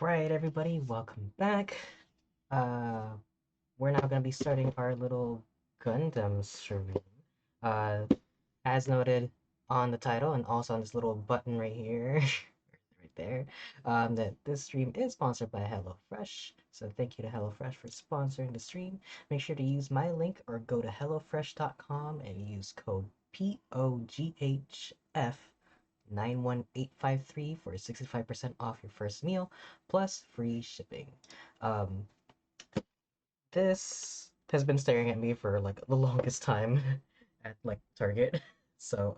Alright, everybody, welcome back. Uh, we're now going to be starting our little Gundam stream. Uh, as noted on the title and also on this little button right here, right there, that this stream is sponsored by HelloFresh. So thank you to HelloFresh for sponsoring the stream. Make sure to use my link or go to HelloFresh.com and use code POGHF 91853 for 65% off your first meal plus free shipping. Um, this has been staring at me for like the longest time at like Target. So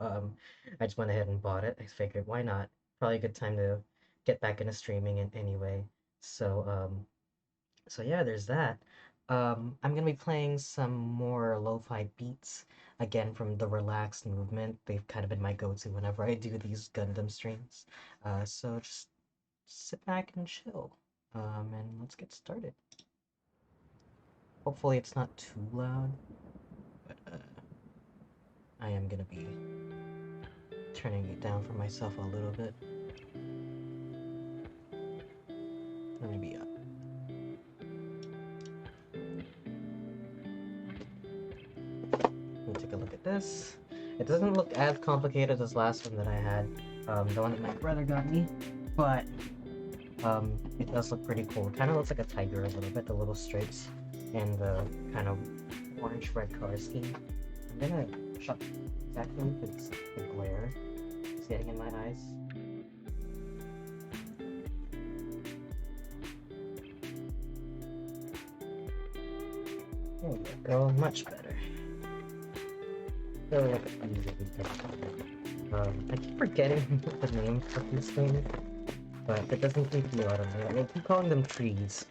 I just went ahead and bought it. I figured why not? Probably a good time to get back into streaming in anyway. So so yeah, there's that. I'm gonna be playing some more lo-fi beats again from the relaxed movement. They've kind of been my go-to whenever I do these Gundam streams. So just sit back and chill. And let's get started. Hopefully it's not too loud, but I am gonna be turning it down for myself a little bit. Let me be up. Let me take a look at this. It doesn't look as complicated as last one that I had, the one that my brother got me, but it does look pretty cool. It kind of looks like a tiger a little bit, the little stripes and the kind of orange-red color scheme. I'm gonna shut exactly because the glare is getting in my eyes. There we go, much better. So, I keep forgetting the names of these things, but it doesn't seem to be out of me. I keep calling them trees.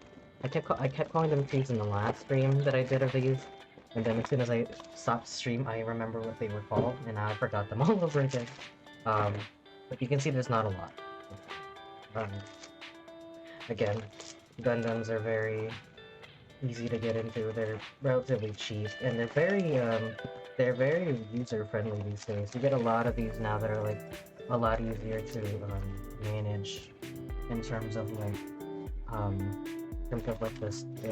I kept calling them trees in the last stream that I did of these, and then as soon as I stopped stream, I remember what they were called, and now I forgot them all over again. But you can see there's not a lot. Again, Gundams are very easy to get into. They're relatively cheap, and they're very user-friendly these days. You get a lot of these now that are like a lot easier to manage in terms of like this the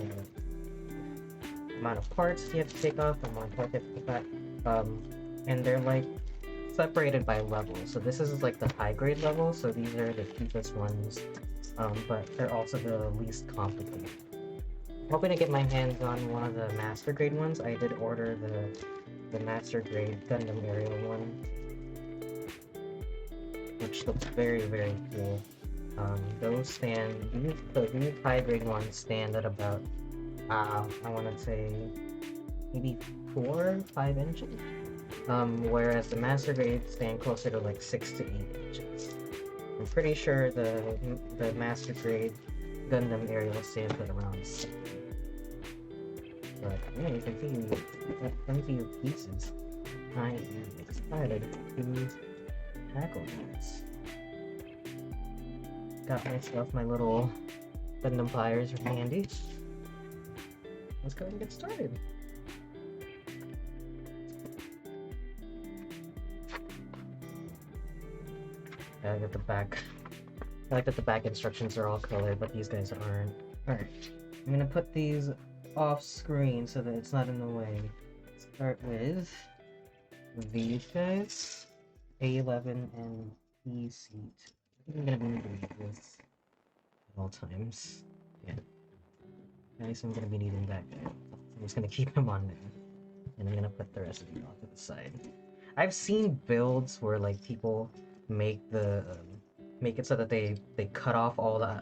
amount of parts you have to take off and more parts you have to take back. And they're like separated by level. So this is like the high grade level, so these are the cheapest ones, but they're also the least complicated. Hoping to get my hands on one of the master grade ones. I did order the master grade Gundam aerial one, which looks very, very cool. These high grade ones stand at about, I want to say, maybe 4 or 5 inches. Whereas the master grade stand closer to like 6 to 8 inches. I'm pretty sure the master grade Gundam aerial stands at around 6. But yeah, you can see plenty of pieces. I am excited to tackle these. Got myself my little Gundam pliers handy. Let's go ahead and get started. I like that the back. I like that the back instructions are all colored, but these guys aren't. Alright, I'm gonna put these off screen so that it's not in the way. Start with these guys, A11 and EC2. I think I'm gonna be needing this at all times. Yeah. Nice, I'm gonna be needing that guy. I'm just gonna keep him on there. And I'm gonna put the rest of you off to the side. I've seen builds where like people make it so that they cut off all the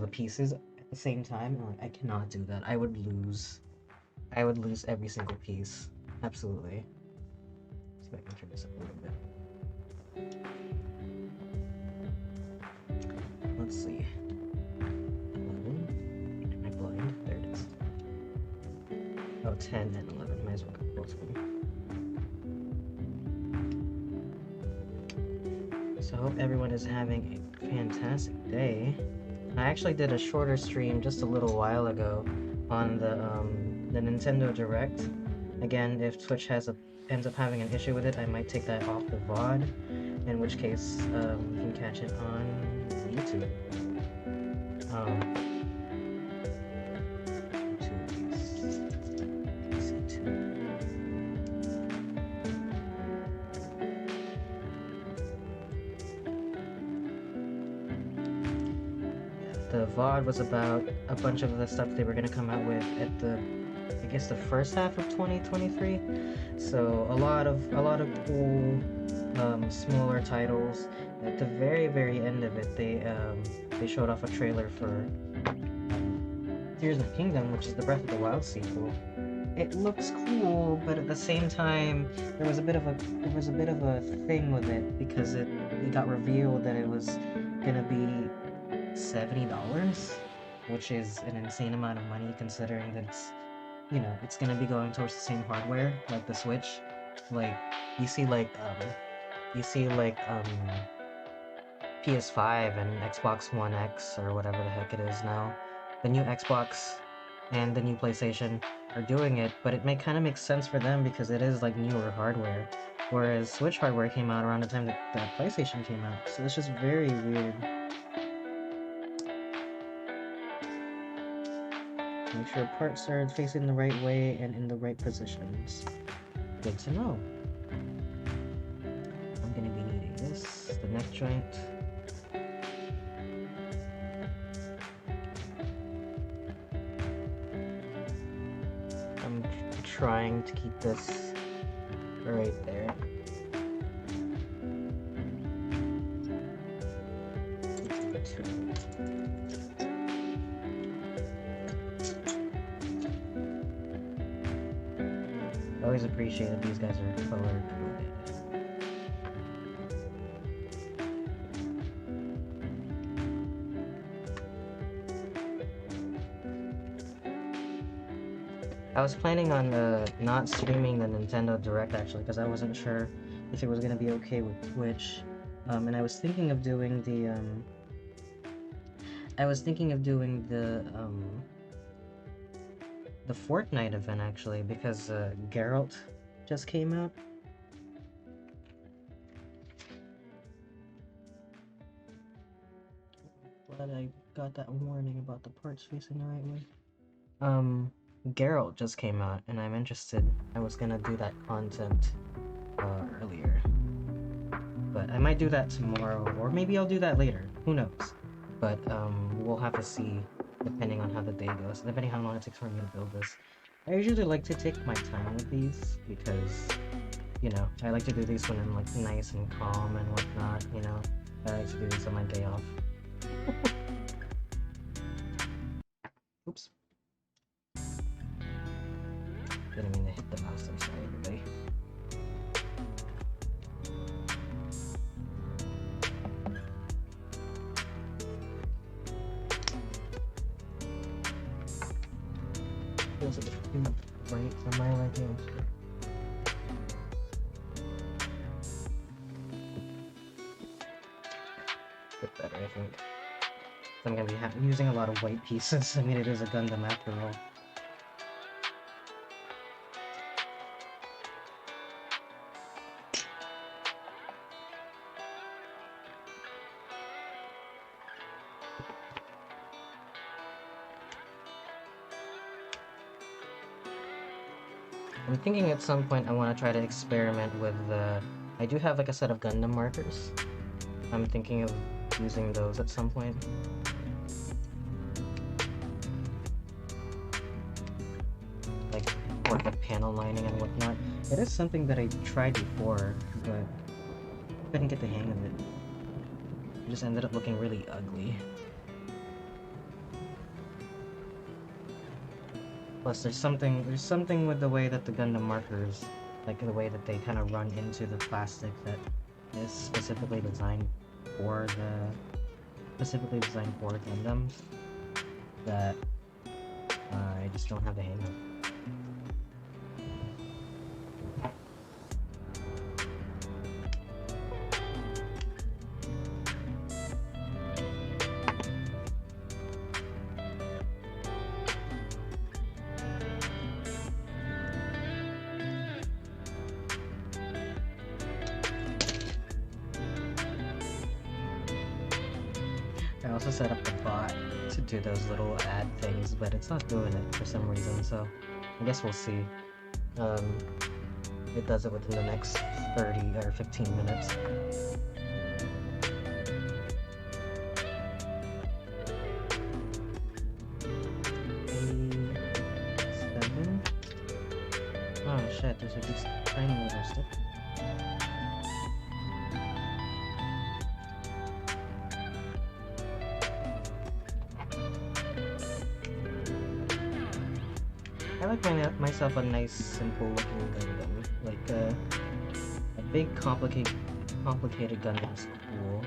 pieces at the same time, and like I cannot do that. I would lose every single piece. Absolutely. See if I can turn this up a little bit. Let's see. 11. Am I blind? There it is. Oh, 10 and 11. Might as well go both of them. So I hope everyone is having a fantastic day. I actually did a shorter stream just a little while ago on the Nintendo Direct. Again, if Twitch ends up having an issue with it, I might take that off the VOD, in which case you can catch it on YouTube. the VOD was about a bunch of the stuff they were gonna come out with at the, I guess, the first half of 2023. So a lot of cool smaller titles. At the very end of it, they showed off a trailer for Tears of Kingdom, which is the Breath of the Wild sequel. It looks cool, but at the same time, there was a bit of a thing with it because it got revealed that it was gonna be $70, which is an insane amount of money considering that it's, you know, it's gonna be going towards the same hardware like the Switch. Like you see PS5 and Xbox One X or whatever the heck it is now. The new Xbox and the new PlayStation are doing it, but it kind of makes sense for them because it is like newer hardware. Whereas Switch hardware came out around the time that PlayStation came out, so it's just very weird. Make sure parts are facing the right way and in the right positions. Good to know. I'm gonna be needing this, the neck joint. I'm trying to keep this right there. I always appreciate that these guys are color coded. I was planning on not streaming the Nintendo Direct actually because I wasn't sure if it was gonna be okay with Twitch, and I was thinking of doing the the Fortnite event actually because Geralt just came out. Glad I got that warning about the parts facing the right way. Geralt just came out and I'm interested. I was gonna do that content earlier, but I might do that tomorrow or maybe I'll do that later. Who knows? But we'll have to see depending on how the day goes, depending how long it takes for me to build this. I usually like to take my time with these because, you know, I like to do these when I'm like nice and calm and whatnot, you know. I like to do this on my day off. Oops. Didn't mean to hit the mouse, I'm sorry everybody. Feels a bit too bright for my liking. Bit better, I think. I'm gonna be using a lot of white pieces. I mean, it is a Gundam after all. I'm thinking at some point I want to try to experiment with I do have like a set of Gundam markers. I'm thinking of using those at some point. Like for the panel lining and whatnot. It is something that I tried before, but I couldn't get the hang of it. It just ended up looking really ugly. Plus, there's something with the way that the Gundam markers, like the way that they kind of run into the plastic that is specifically designed for Gundams, that I just don't have the hang of. I also set up the bot to do those little ad things, but it's not doing it for some reason, so I guess we'll see. It does it within the next 30 or 15 minutes. Oh shit, there's like this tiny little stick. I like myself a nice, simple looking Gundam. Like a big, complicated Gundam's cool.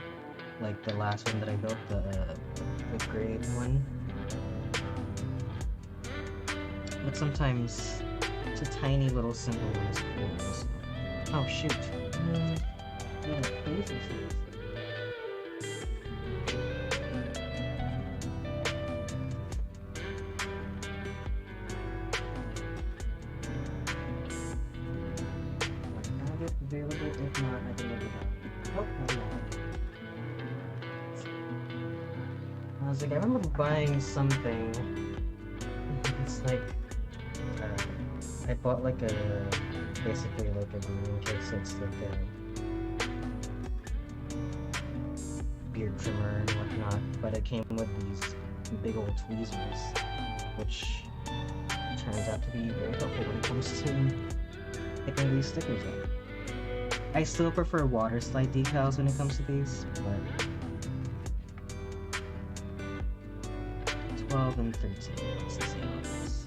Like the last one that I built, the grade one. But sometimes it's a tiny little simple one is cool also. Oh shoot. Yeah, crazy seriously. Have it available, if not, I can look it up. Oh, no, no. I was like, I remember buying something. It's like, I bought like basically like a grooming kit, so it's like a beard trimmer and whatnot, but it came with these big old tweezers, which turns out to be very helpful when it comes to picking these stickers up. I still prefer water slide decals when it comes to these, but 12 and 13. Let's see how it is.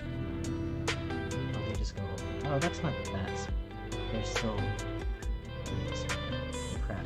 Oh, they just go over. Oh, that's not bad. They're still crap.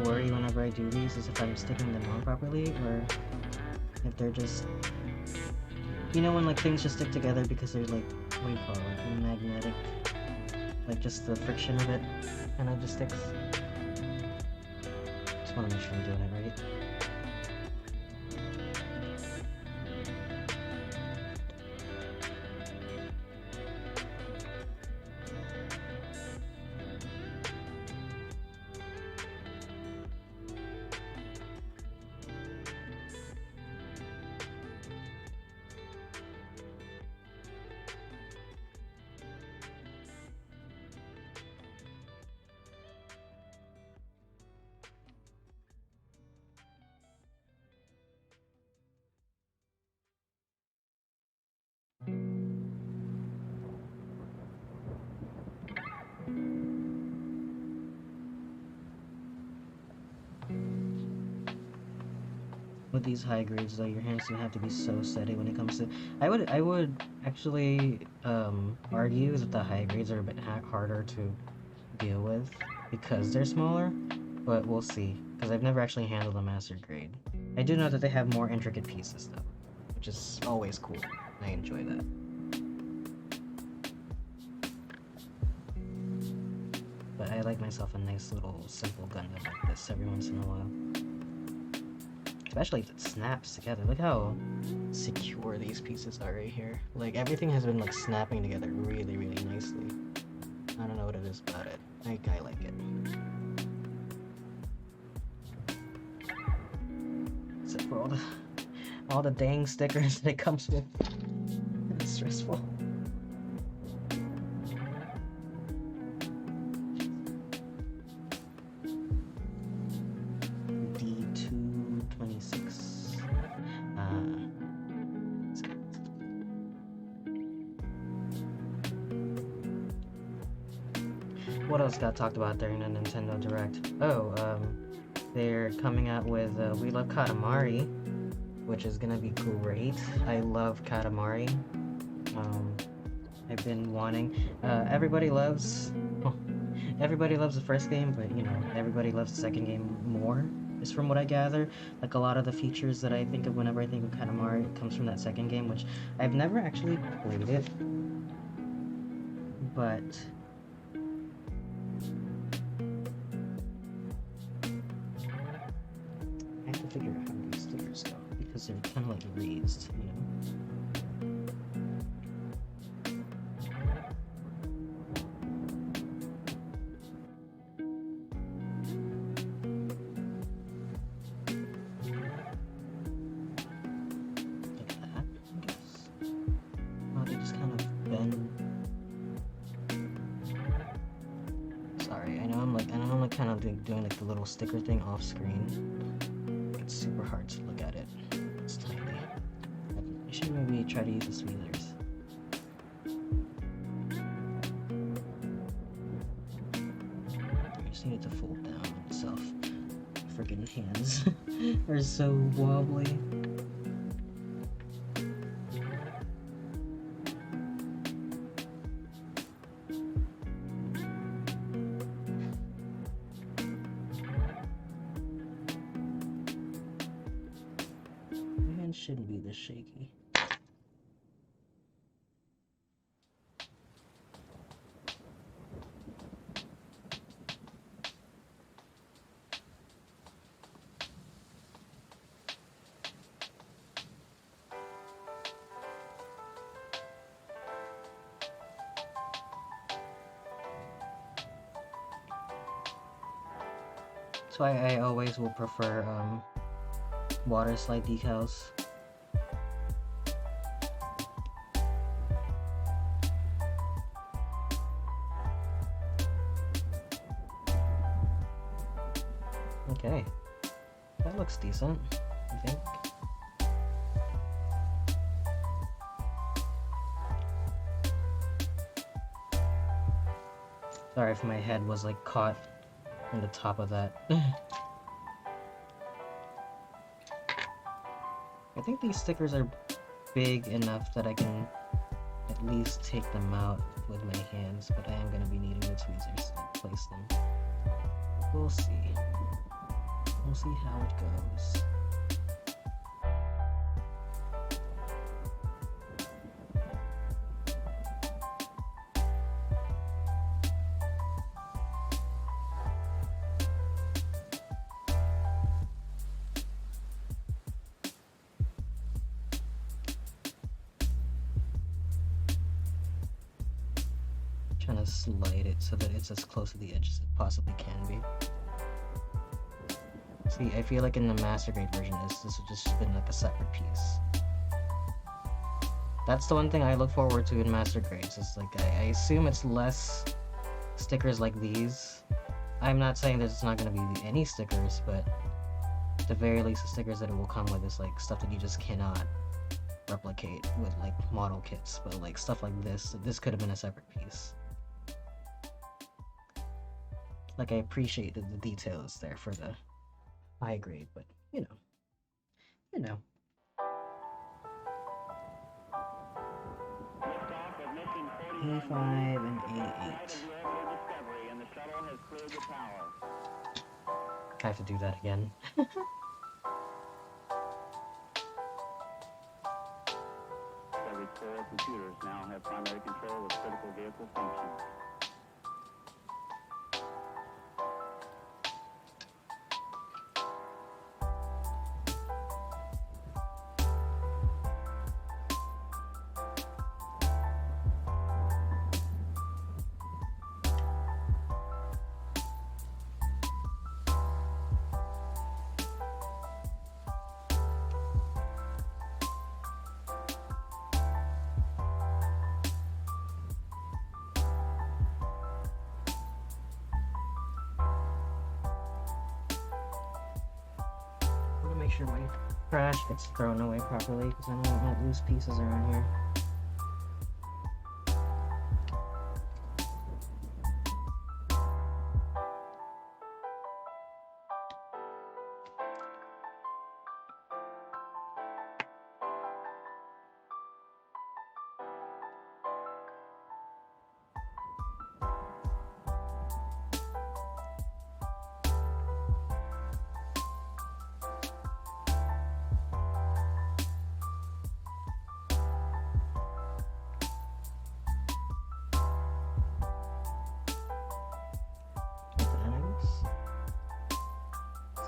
Worry whenever I do these is if I'm sticking them on properly, or if they're just, you know, when like things just stick together because they're like, what do you call it, magnetic, like just the friction of it kind of just sticks. Just want to make sure I'm doing it right. With these high grades though, your hands don't have to be so steady when it comes to, I would actually argue that the high grades are a bit harder to deal with because they're smaller, but we'll see, because I've never actually handled a master grade. I do know that they have more intricate pieces though, which is always cool. I enjoy that. But I like myself a nice little simple Gundam like this every once in a while. Especially if it snaps together. Look how secure these pieces are right here. Like, everything has been, like, snapping together really, really nicely. I don't know what it is about it. I like it. Except for all the dang stickers that it comes with. It's stressful. What else got talked about during the Nintendo Direct? Oh, they're coming out with We Love Katamari, which is gonna be great. I love Katamari. I've been wanting. Everybody loves the first game, but you know, everybody loves the second game more. Is from what I gather. Like a lot of the features that I think of whenever I think of Katamari comes from that second game, which I've never actually played it, but figure out how these stickers go, because because they're kind of like raised, you know? Like that, I guess. Oh, they just kind of bend. Sorry, I know I'm like kind of doing like the little sticker thing off screen. It's super hard to look at it. It's tiny. I should maybe try to use the tweezers. I just need it to fold down on itself. Freaking hands are so wobbly. My hands shouldn't be this shaky. So I always will prefer water slide decals. Okay, that looks decent, I think. Sorry if my head was like caught on the top of that. I think these stickers are big enough that I can at least take them out with my hands, but I am going to be needing the tweezers to place them. We'll see. We'll see how it goes. Trying to slide it so that it's as close to the edge as it possibly can be. See, I feel like in the master grade version, this would just been like a separate piece. That's the one thing I look forward to in master grades. It's like I assume it's less stickers like these. I'm not saying there's not going to be any stickers, but at the very least, the stickers that it will come with is like stuff that you just cannot replicate with like model kits. But like stuff like this could have been a separate piece. Like I appreciate the details there for the high grade, but you know. A5 and A8. I have to do that again. Every core computers now have primary control of critical vehicle functions. Make sure my trash gets thrown away properly because I don't want loose pieces around here.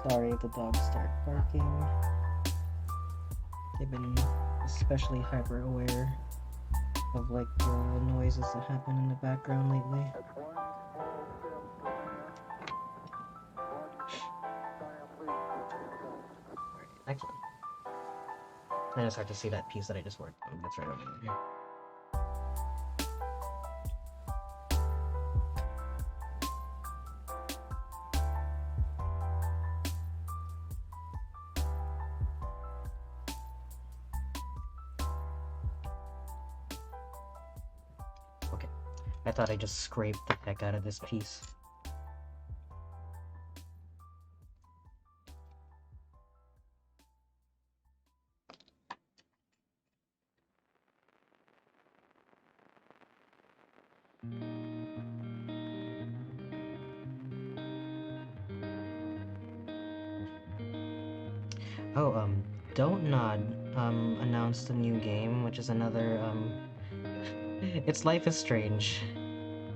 Sorry if the dogs start barking. They've been especially hyper aware of like the noises that happen in the background lately. Excellent. Then it's hard to see that piece that I just worked on. That's right over there. Okay. I thought I just scraped the heck out of this piece. Oh, Don't Nod, announced a new game, which is another, it's Life is Strange,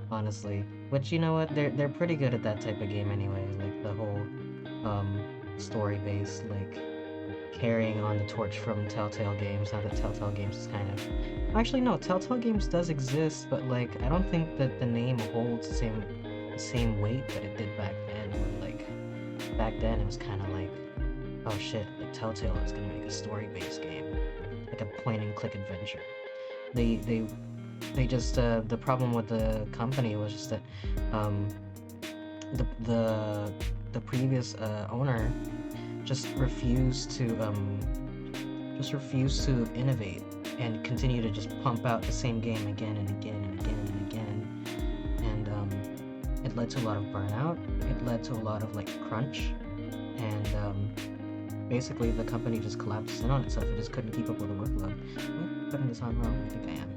honestly. Which, you know what, they're pretty good at that type of game anyway, like the whole, story-based, like, carrying on the torch from Telltale Games, now that Telltale Games is kind of... Actually, no, Telltale Games does exist, but, like, I don't think that the name holds the same weight that it did back then, where, like, back then it was kind of like, oh shit, like Telltale is gonna make a story-based game, like a point-and-click adventure. They just the problem with the company was just that the previous owner just refused to innovate and continue to just pump out the same game again and again and again and again, and it led to a lot of burnout. It led to a lot of like crunch, and basically the company just collapsed in on itself. It just couldn't keep up with the workload. Am I putting this on wrong? I think I am.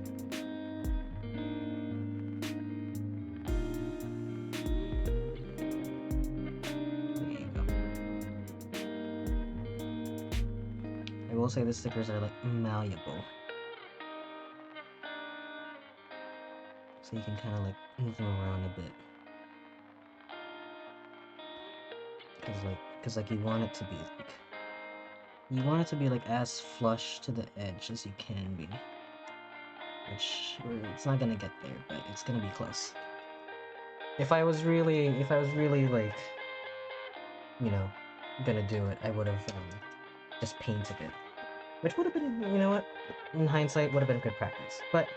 There you go. I will say the stickers are like malleable, so you can kind of like move them around a bit, because like you want it to be like, you want it to be like as flush to the edge as you can be, which it's not gonna get there, but it's gonna be close. If I was really like, you know, gonna do it, I would have just painted it, which would have been, you know what, in hindsight would have been good practice. But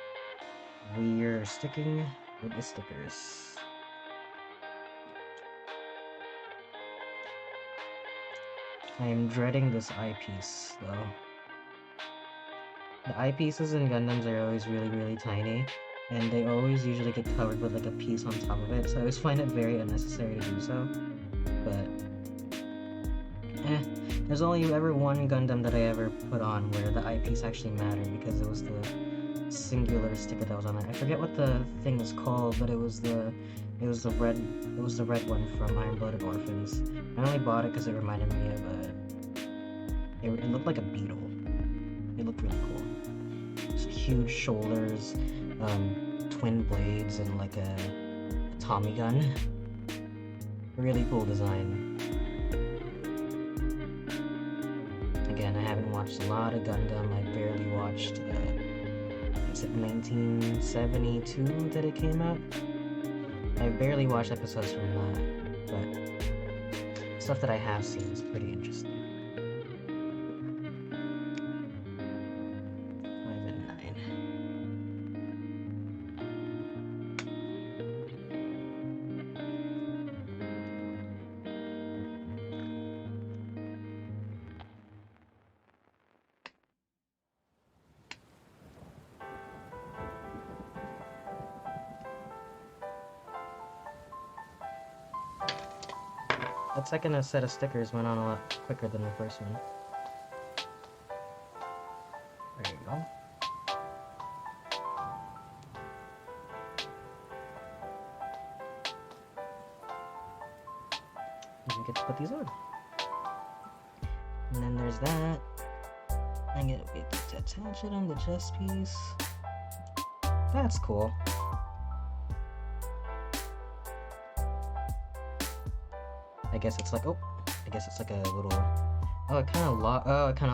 we're sticking with the stickers. I am dreading this eyepiece, though. The eyepieces in Gundams are always really tiny, and they always usually get covered with like a piece on top of it, so I always find it very unnecessary to do so. But, there's only ever one Gundam that I ever put on where the eyepiece actually mattered, because it was the singular sticker that was on there. I forget what the thing is called, but it was the red one from Iron Blooded Orphans. I only bought it because it reminded me of it looked like a beetle. It looked really cool. Just huge shoulders, twin blades, and like a Tommy gun. Really cool design. Again, I haven't watched a lot of Gundam. I barely watched, is it 1972 that it came out? I barely watched episodes from that, but stuff that I have seen is pretty interesting. 5 and 9. That second set of stickers went on a lot quicker than the first one. There you go. And you get to put these on. And then there's that. I get to attach it on the chest piece. That's cool. I guess it's like, oh, I guess it's like a little, it kind of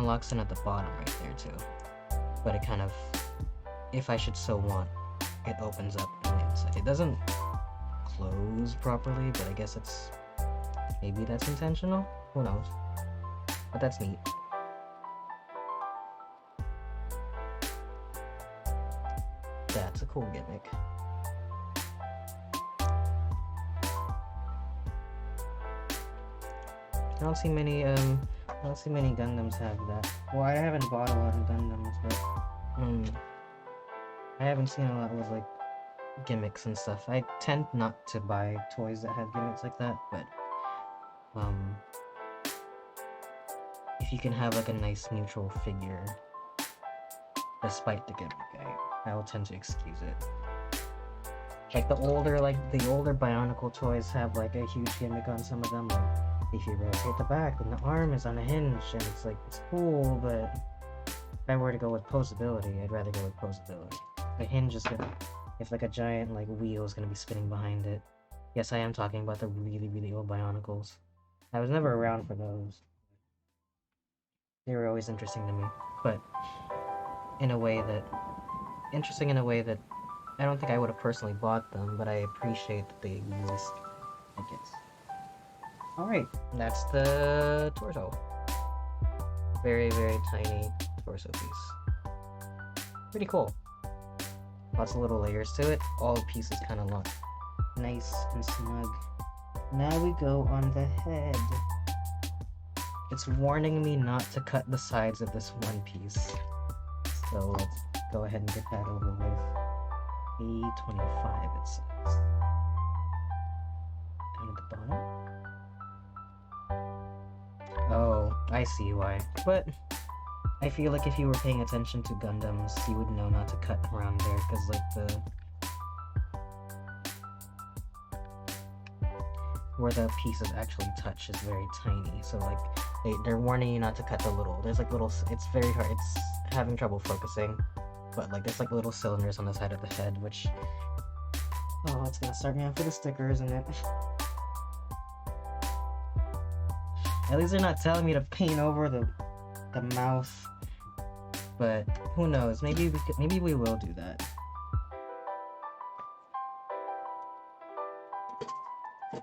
locks in at the bottom right there to. But it kind of, if I should so want, it opens up on the inside. It doesn't close properly, but I guess it's, maybe that's intentional? Who knows? But that's neat. That's a cool gimmick. I don't see many Gundams have that. Well, I haven't bought a lot of Gundams, but I haven't seen a lot with like gimmicks and stuff. I tend not to buy toys that have gimmicks like that, but if you can have like a nice neutral figure despite the gimmick, I will tend to excuse it. Like the older Bionicle toys have like a huge gimmick on some of them. Like if you rotate the back, then the arm is on a hinge, and it's like, it's cool, but if I were to go with posability, I'd rather go with posability. The hinge is gonna, if like a giant like wheel is gonna be spinning behind it. Yes, I am talking about the really, really old Bionicles. I was never around for those. They were always interesting to me, but interesting in a way that I don't think I would have personally bought them, but I appreciate that they exist, I guess. Alright, that's the torso. Very, very tiny torso piece. Pretty cool. Lots of little layers to it. All the pieces kind of look nice and snug. Now we go on the head. It's warning me not to cut the sides of this one piece. So let's go ahead and get that over with. A25 it says. Down at the bottom. Oh, I see why. But I feel like if you were paying attention to Gundams, you would know not to cut around there, because like where the pieces actually touch is very tiny. So like they're warning you not to cut the little. There's like little. It's very hard. It's having trouble focusing. But like there's like little cylinders on the side of the head, which, oh, it's gonna start me off with a sticker, isn't it? At least they're not telling me to paint over the mouth. But who knows? Maybe we will do that.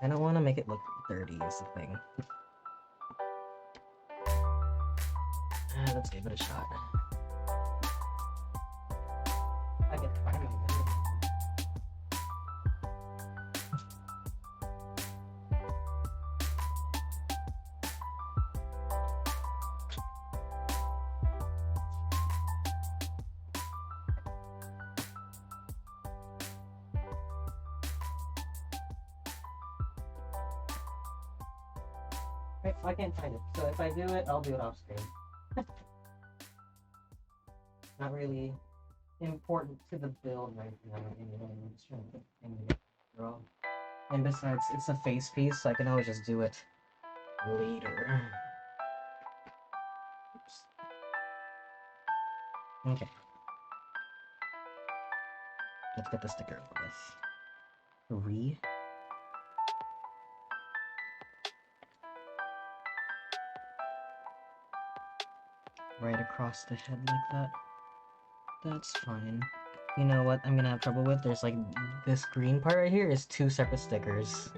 I don't want to make it look dirty is the thing. Let's give it a shot. I can try it. Right, I can't find it. So if I do it, I'll do it off screen. Not really important to the build right now. Anyway, I'm just trying to put things wrong. And besides, it's a face piece, so I can always just do it later. Oops. Okay. Let's get the sticker over with. Right across the head like that. That's fine. You know what I'm gonna have trouble with? There's like this green part right here is 2 separate stickers.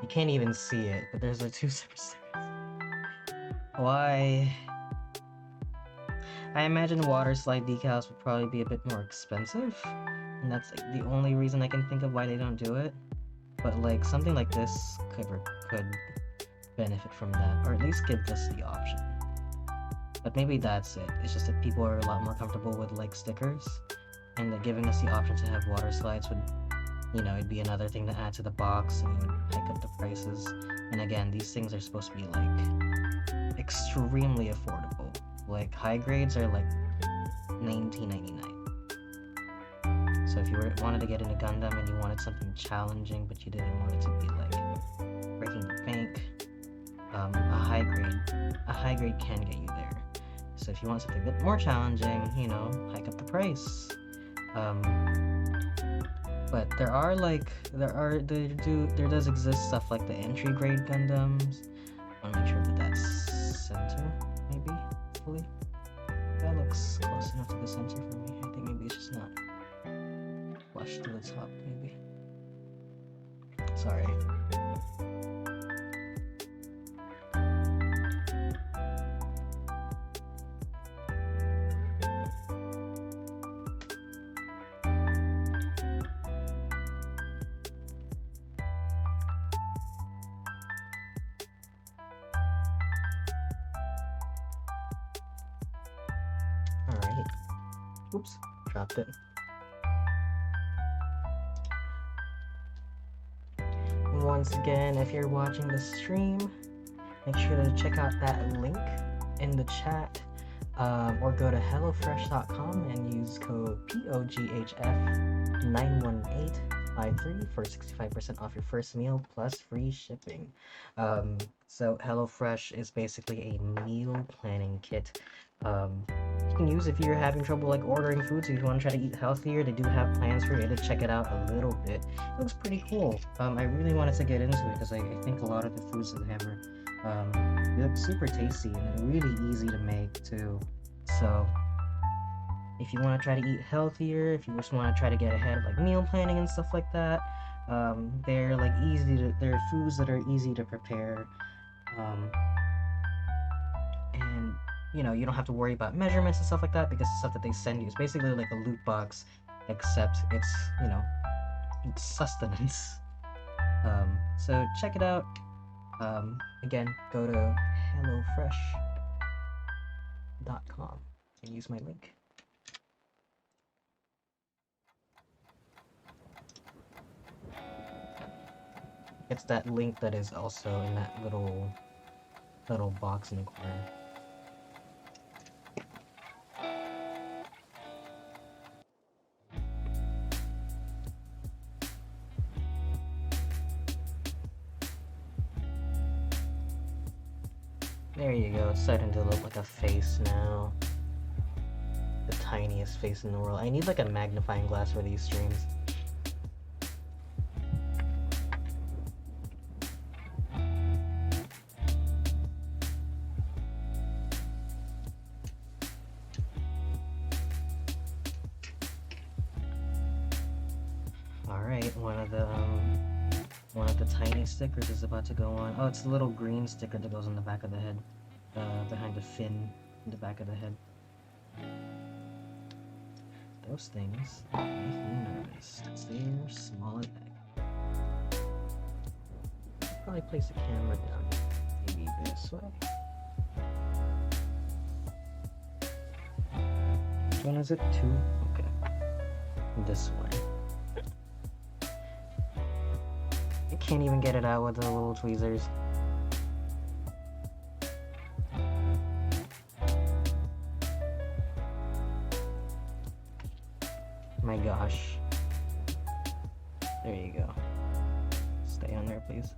You can't even see it, but there's like 2 separate stickers. Why? I imagine water slide decals would probably be a bit more expensive, and that's like the only reason I can think of why they don't do it. But like something like this could benefit from that, or at least give us the option. But maybe that's it. It's just that people are a lot more comfortable with like stickers, and that giving us the option to have water slides would, you know, it'd be another thing to add to the box, and it would hike up the prices. And again, these things are supposed to be like extremely affordable. Like high grades are like $19.99. So if you wanted to get into Gundam and you wanted something challenging, but you didn't want it to be like breaking the bank, a high grade can get you there. So if you want something a bit more challenging, you know, hike up the price. But there does exist stuff like the entry grade Gundams. I want to make sure that that's center, maybe, hopefully. That looks close enough to the center for me. I think maybe it's just not flush to the top, maybe. Sorry. Alright. Oops, dropped it. Once again, if you're watching the stream, make sure to check out that link in the chat, or go to hellofresh.com and use code POGHF91853 for 65% off your first meal plus free shipping. So HelloFresh is basically a meal planning kit. You can use if you're having trouble like ordering food, so if you want to try to eat healthier, they do have plans for you to check it out a little bit. It looks pretty cool. I really wanted to get into it because I think a lot of the foods in the hammer they look super tasty and really easy to make too. So if you want to try to eat healthier, if you just want to try to get ahead of like meal planning and stuff like that, they're like they're foods that are easy to prepare, and you know, you don't have to worry about measurements and stuff like that because the stuff that they send you is basically like a loot box, except it's, you know, it's sustenance. So check it out. Again, go to hellofresh.com and use my link. It's that link that is also in that little box in the corner. There you go, it's starting to look like a face now. The tiniest face in the world. I need like a magnifying glass for these streams. Alright, one of the tiny stickers is about to go on. Oh, it's the little green sticker that goes on the back of the head. Behind the fin in the back of the head. Those things make me nervous. They're small as heck. Probably place the camera down. Maybe this way. Which one is it? 2? Okay. This way. I can't even get it out with the little tweezers. My gosh. There you go. Stay on there, please.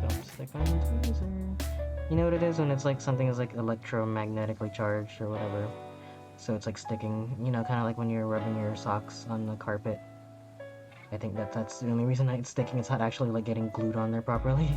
Don't stick on the tweezer. You know what it is when it's like something is like electromagnetically charged or whatever. So it's like sticking, you know, kind of like when you're rubbing your socks on the carpet. I think that's the only reason that it's sticking. It's not actually like getting glued on there properly.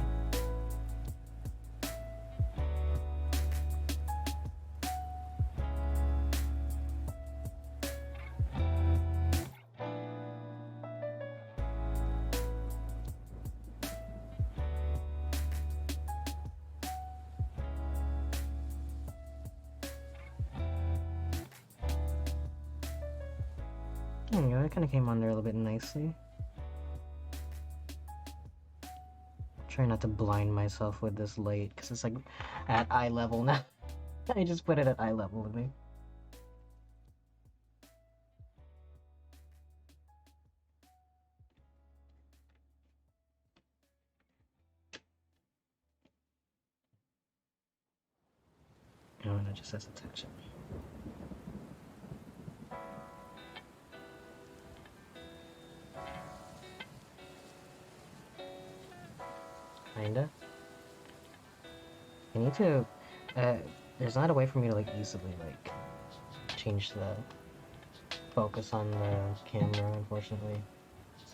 There you go, it kind of came on there a little bit nicely. Try not to blind myself with this light, because it's like at eye level now. I just put it at eye level with me. Oh, and it just says attention. Kinda. I need to, there's not a way for me to like easily like change the focus on the camera, unfortunately.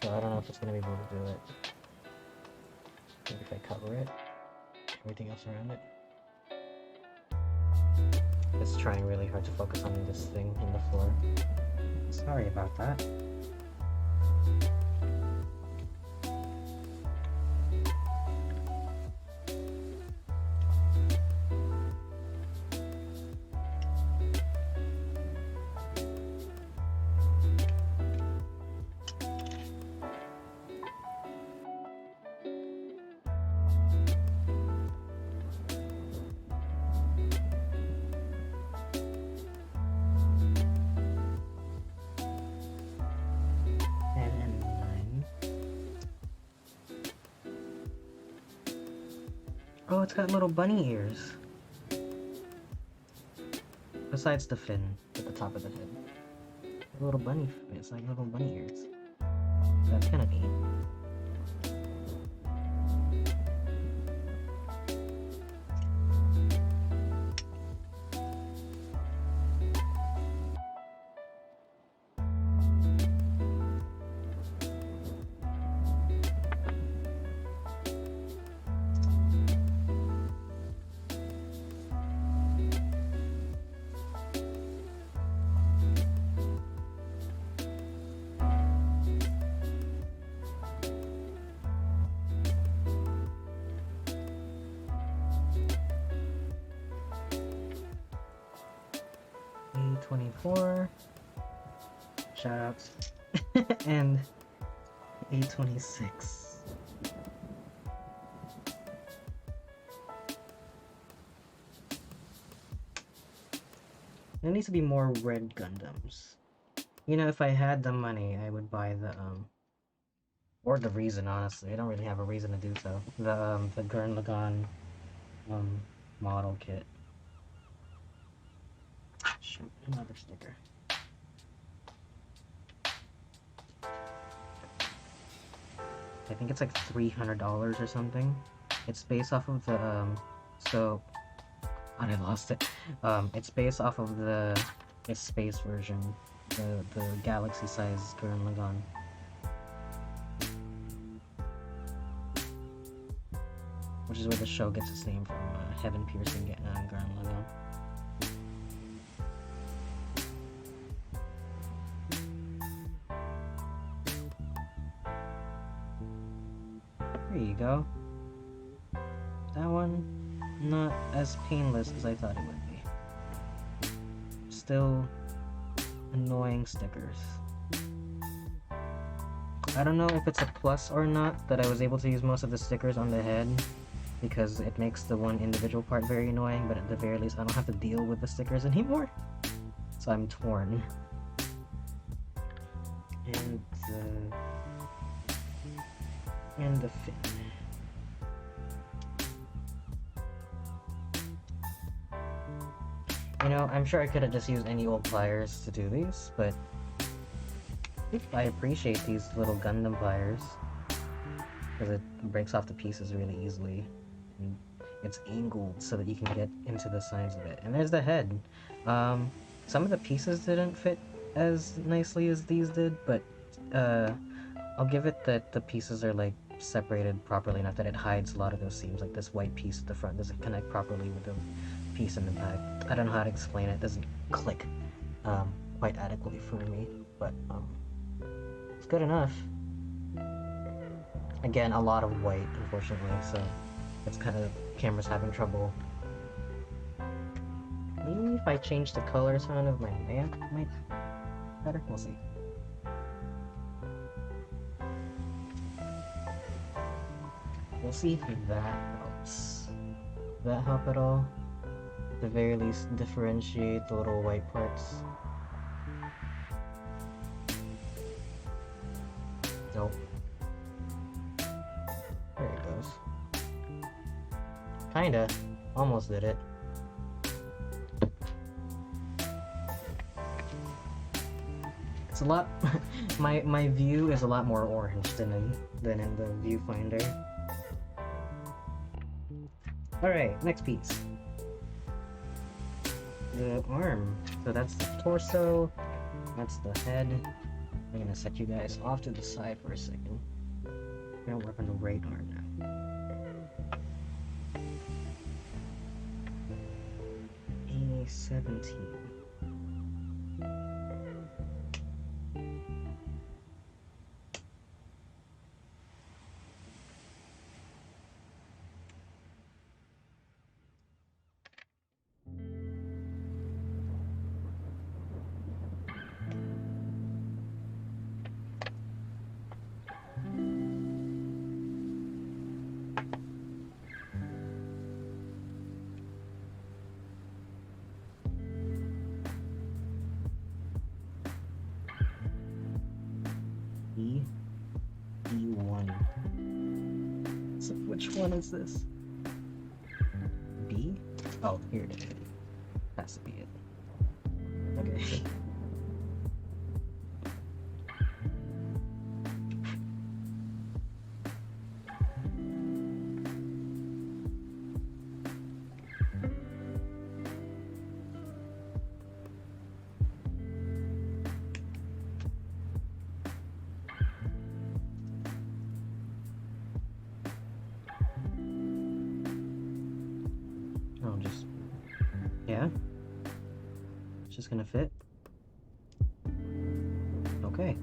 So I don't know if it's gonna be able to do it. Maybe if I cover it, everything else around it. It's trying really hard to focus on this thing in the floor. Sorry about that. Oh, it's got little bunny ears. Besides the fin at the top of the head. A little bunny, it's like little bunny ears. That's kind of neat. A24. Shoutouts. And A26. There needs to be more red Gundams. You know, if I had the money, I would buy the, or the reason, honestly. I don't really have a reason to do so. The Gurren model kit. Shoot, another sticker. I think it's like $300 or something. It's based off of the, so... I lost it. It's based off of the space version. The galaxy-sized Gurren Lagann. Which is where the show gets its name from, Heaven Piercing Gurren Lagann. There you go. That one, not as painless as I thought it would be. Still annoying stickers. I don't know if it's a plus or not that I was able to use most of the stickers on the head, because it makes the one individual part very annoying, but at the very least I don't have to deal with the stickers anymore. So I'm torn. And the fin. You know, I'm sure I could have just used any old pliers to do these, but I appreciate these little Gundam pliers, because it breaks off the pieces really easily. And it's angled so that you can get into the sides of it. And there's the head. Some of the pieces didn't fit as nicely as these did, but I'll give it that the pieces are like separated properly enough that it hides a lot of those seams. Like this white piece at the front doesn't connect properly with the piece in the back. I don't know how to explain it. It doesn't click quite adequately for me, but it's good enough. Again, a lot of white, unfortunately, so it's kind of camera's having trouble. Maybe if I change the color tone of my lamp, it might be better. We'll see. We'll see if that helps. Does that help at all? At the very least, differentiate the little white parts. Nope. There it goes. Kinda. Almost did it. It's a lot... my view is a lot more orange than in the viewfinder. Alright, next piece. The arm. So that's the torso. That's the head. I'm gonna set you guys off to the side for a second. We're gonna work on the right arm now. 17. B1. So which one is this? B? Oh, here it is. Has to be it. Okay. Yeah? It's just gonna fit? Okay.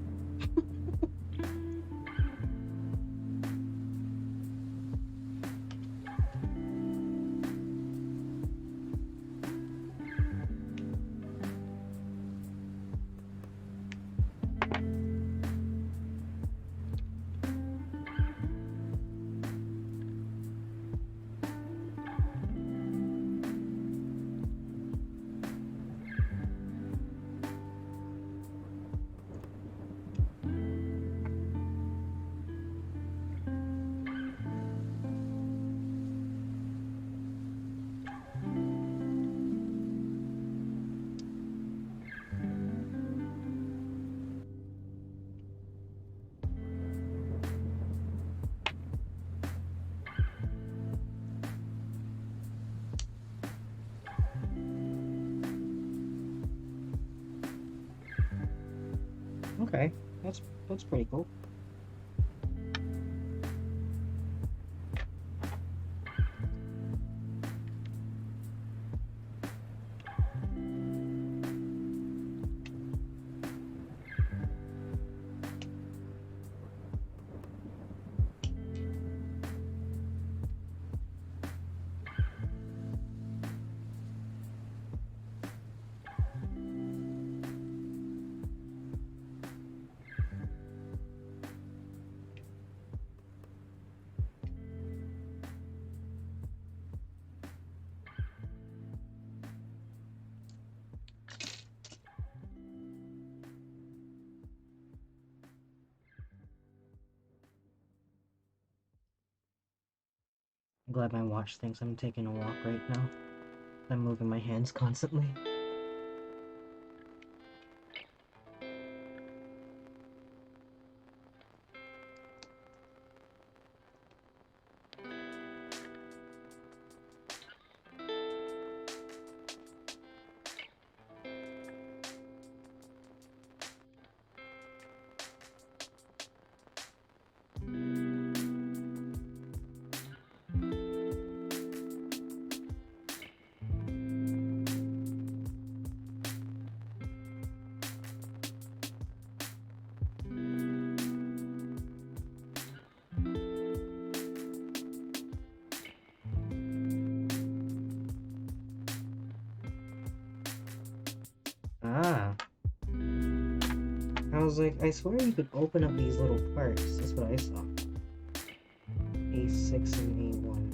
Okay, that's pretty cool. I'm glad my watch thinks I'm taking a walk right now. I'm moving my hands constantly. Ah. I was like, I swear you could open up these little parts. That's what I saw. A6 and A1.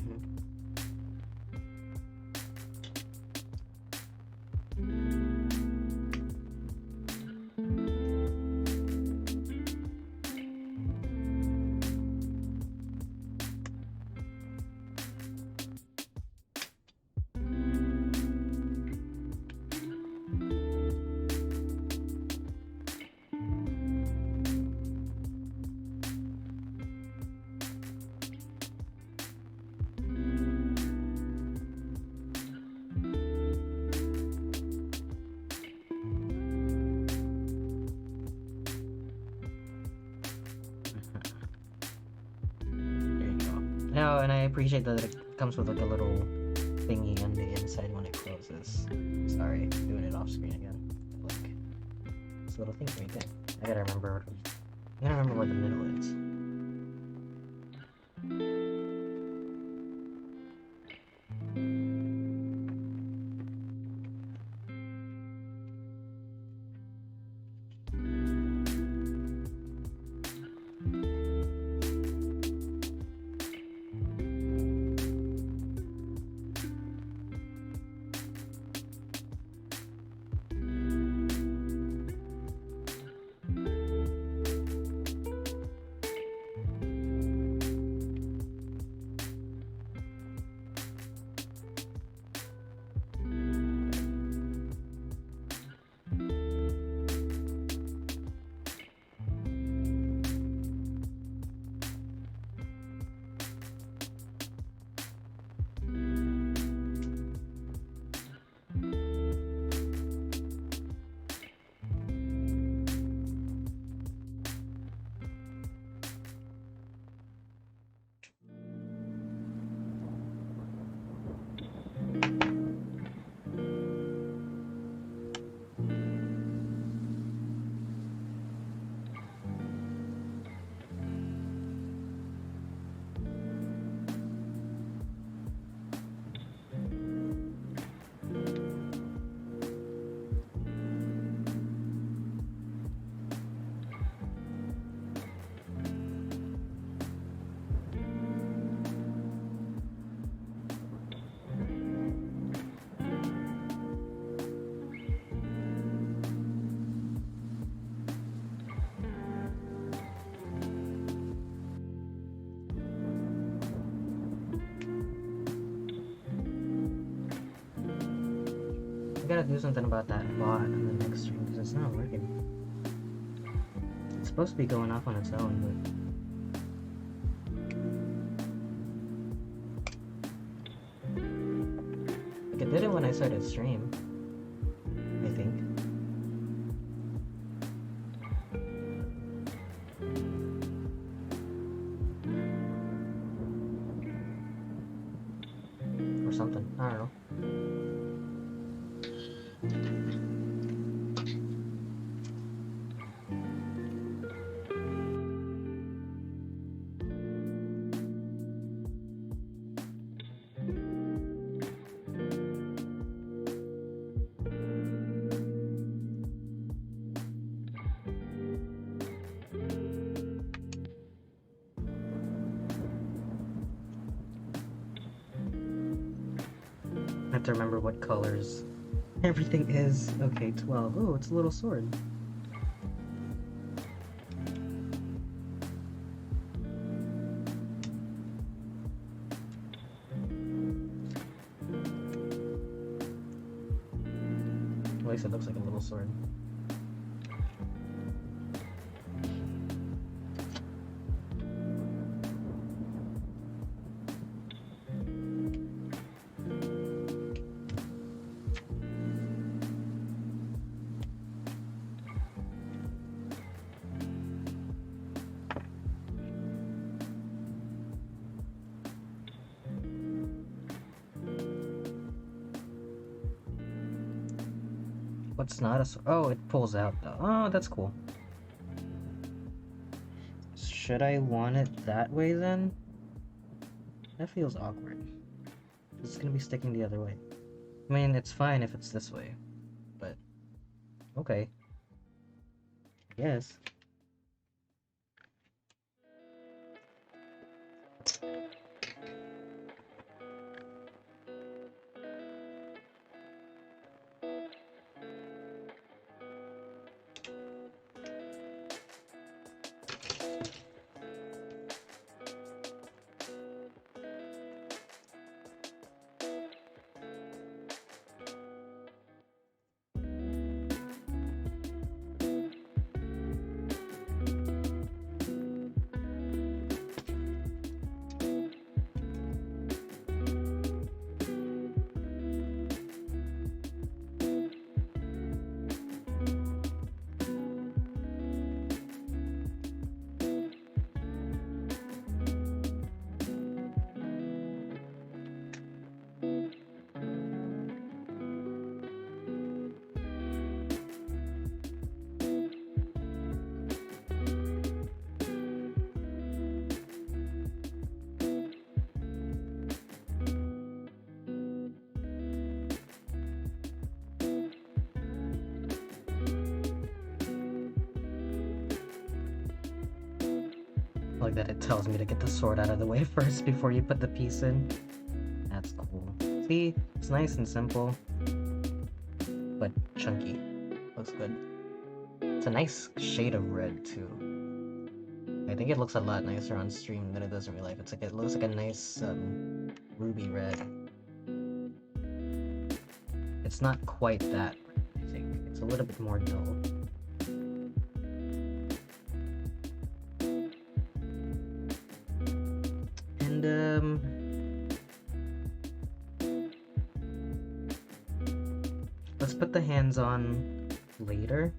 There you go. No, and I appreciate that it comes with like a little thingy on the inside when it closes. Sorry, doing it off screen again. Like this little thing right there. I gotta remember where the middle is. I gotta do something about that bot on the next stream because it's not working. It's supposed to be going off on its own, but like it did it when I started stream, I think. Or something. I don't know. I have to remember what colors everything is. Okay, 12. Oh, it's a little sword. At least it looks like a little sword. What's not a sword? Oh, it pulls out though. Oh, that's cool. Should I want it that way then? That feels awkward. It's gonna be sticking the other way. I mean, it's fine if it's this way, but okay. Yes. like that it tells me to get the sword out of the way first before you put the piece in. That's cool. See, it's nice and simple, but chunky. Looks good. It's a nice shade of red too. I think it looks a lot nicer on stream than it does in real life. It looks like a nice ruby red. It's not quite that, I think. It's a little bit more dull. And let's put the hands on later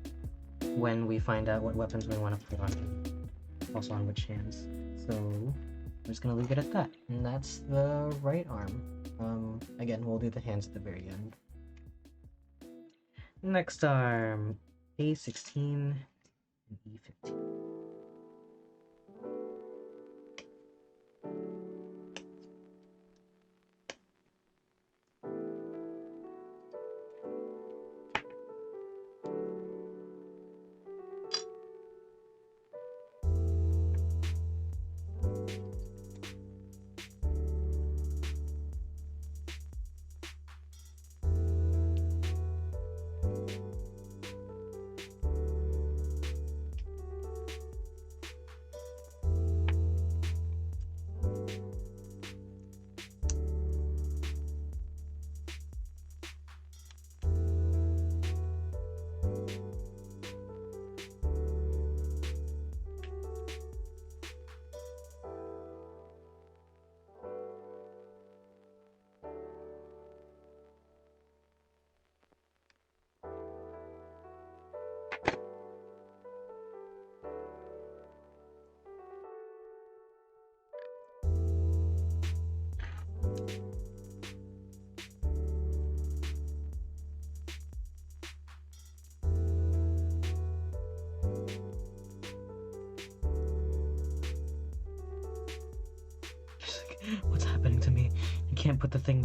when we find out what weapons we want to put on. Also on which hands. So I'm just gonna leave it at that. And that's the right arm. Again, we'll do the hands at the very end. Next arm, A16 and E15. What's happening to me? I can't put the thing...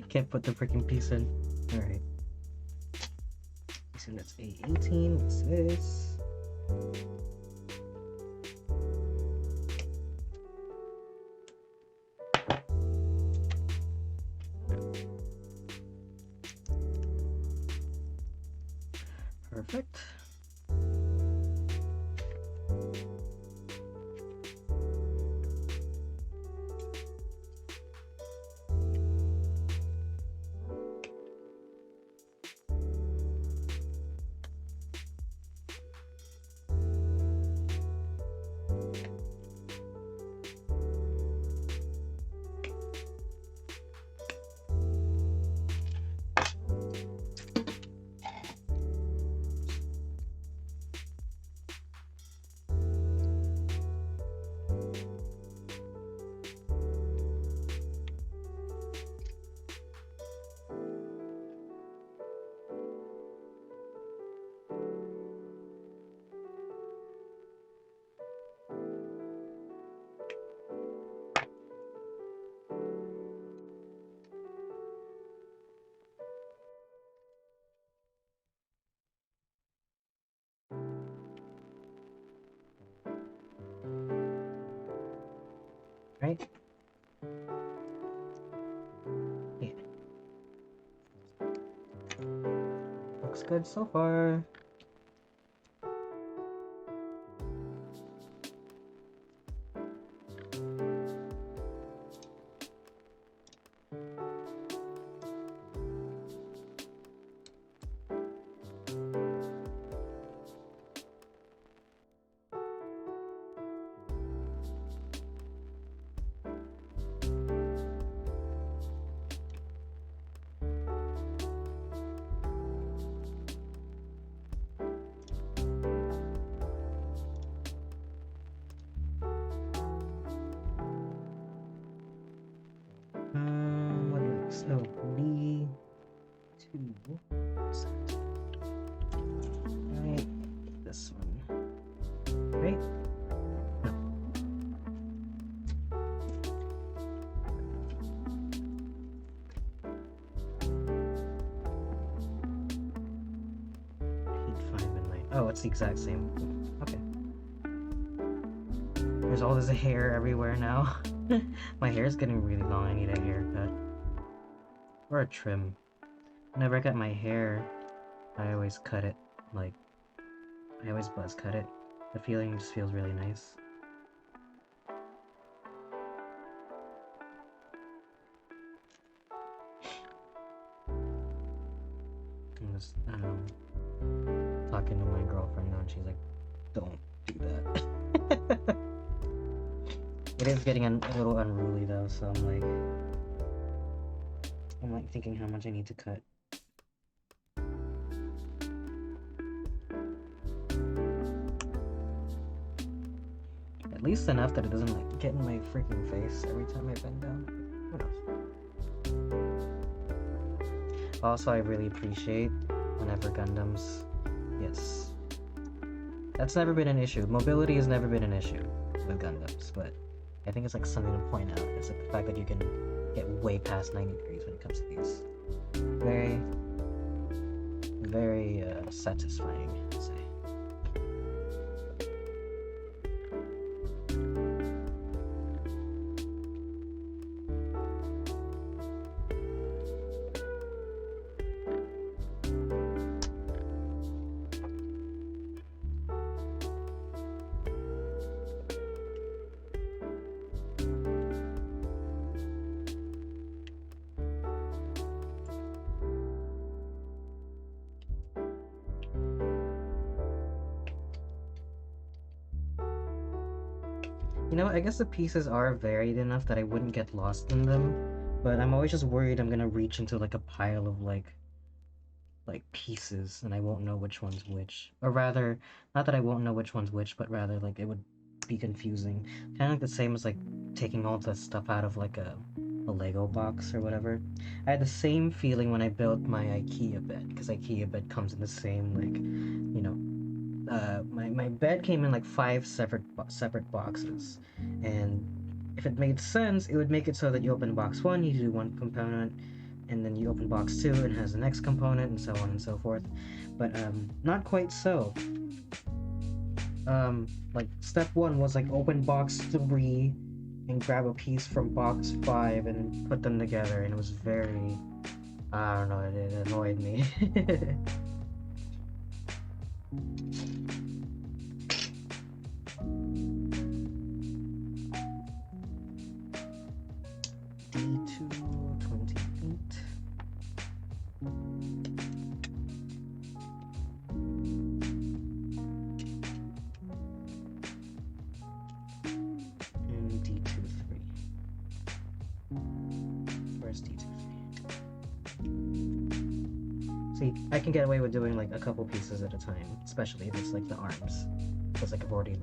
can't put the freaking piece in. Alright. So that's A18. What's this? Perfect. Right? Yeah. Looks good so far. What next? Oh, B2. Right, this one. Right? No. Heat 5 and 9. Oh, it's the exact same. Okay. there's all this hair everywhere now. My hair is getting really long. I need a haircut. Or a trim. Whenever I cut my hair, I always cut it, like, I always buzz cut it. The feeling just feels really nice. I'm just, talking to my girlfriend now, and she's like, don't do that. It is getting a little unruly though, so I'm like thinking how much I need to cut. At least enough that it doesn't like get in my freaking face every time I bend down. Who knows? Also, I really appreciate whenever Gundams, yes, that's never been an issue. Mobility has never been an issue with Gundams, but I think it's like something to point out. It's like the fact that you can get way past 90 degrees when it comes to these. Very, very satisfying, I'd say. You know, I guess the pieces are varied enough that I wouldn't get lost in them, but I'm always just worried I'm gonna reach into like a pile of like pieces and I won't know which one's which. Or rather, not that I won't know which one's which, but rather like it would be confusing. Kind of like the same as like taking all the stuff out of like a Lego box or whatever. I had the same feeling when I built my IKEA bed, because IKEA bed comes in the same like, you know, my bed came in like 5 separate boxes, and if it made sense, it would make it so that you open box 1, you do one component, and then you open box 2 and has the next component, and so on and so forth. But not quite so. Like step 1 was like open box 3 and grab a piece from box 5 and put them together, and it was very, I don't know, it annoyed me. D228. And D23. Where's D23? See, I can get away with doing like a couple pieces at a time, especially if it's like the arms, because like I've already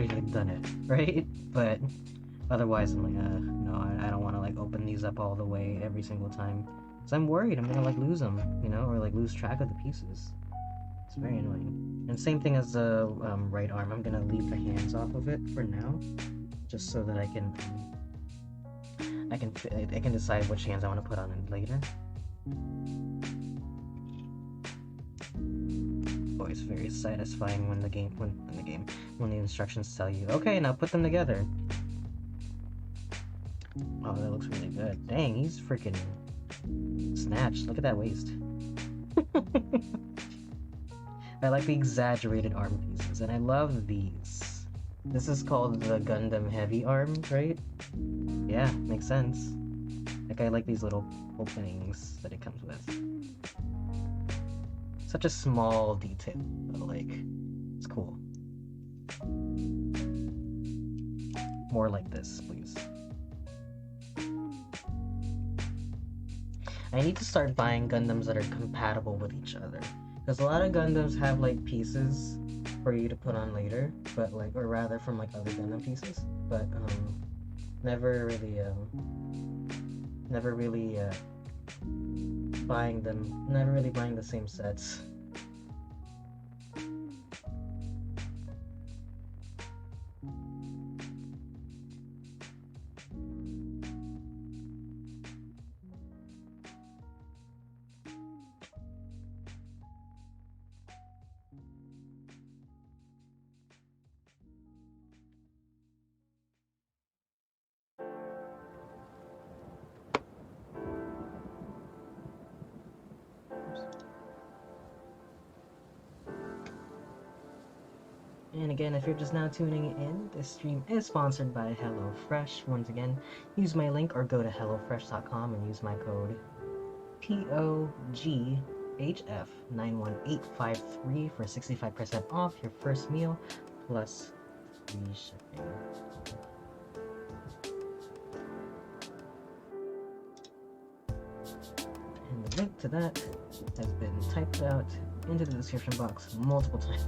like done it, right? But otherwise, I'm like, no, I don't want to like open these up all the way every single time, so I'm worried I'm gonna like lose them, you know, or like lose track of the pieces. It's very annoying. And same thing as the right arm. I'm gonna leave the hands off of it for now, just so that I can decide which hands I want to put on it later. Boy, it's very satisfying when the instructions tell you, okay, now put them together. Oh, that looks really good. Dang, he's freaking snatched. Look at that waist. I like the exaggerated arm pieces, and I love these. This is called the Gundam Heavyarms, right? Yeah, makes sense. Like, I like these little openings that it comes with. Such a small detail, but like, it's cool. More like this, please. I need to start buying Gundams that are compatible with each other, because a lot of Gundams have like pieces for you to put on later, but like, or rather from like other Gundam pieces, but never really buying the same sets. And again, if you're just now tuning in, this stream is sponsored by HelloFresh. Once again, use my link or go to HelloFresh.com and use my code POGHF91853 for 65% off your first meal plus free shipping. And the link to that has been typed out into the description box multiple times.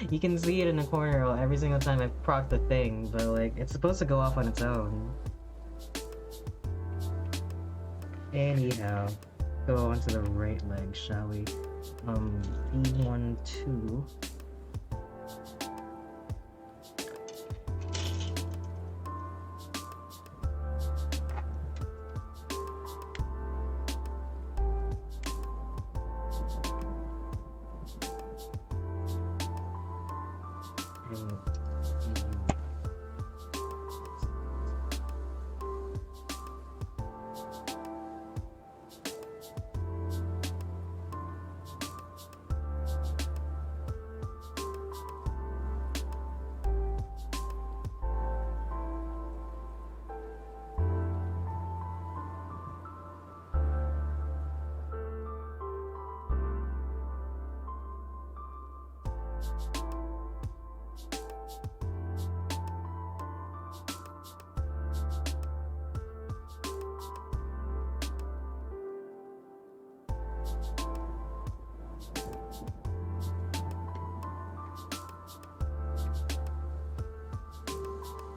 You can see it in the corner every single time I proc the thing, but like, it's supposed to go off on its own. Anyhow, go on to the right leg, shall we? B12.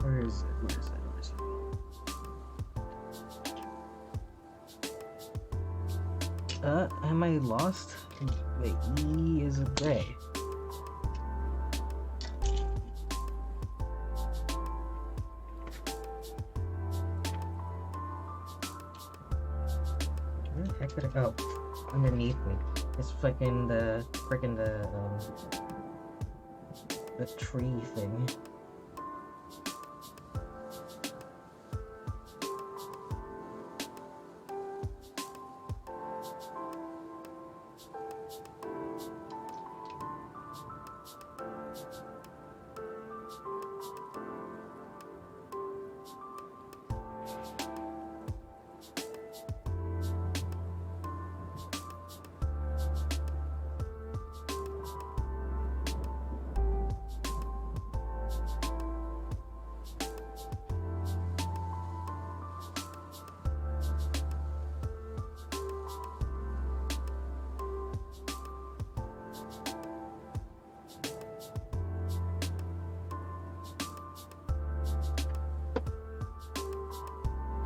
Where is it? Where is it? Where is it? Am I lost? Wait, E is a gray. Where the heck did it go? Underneath me. It's freaking the tree thing.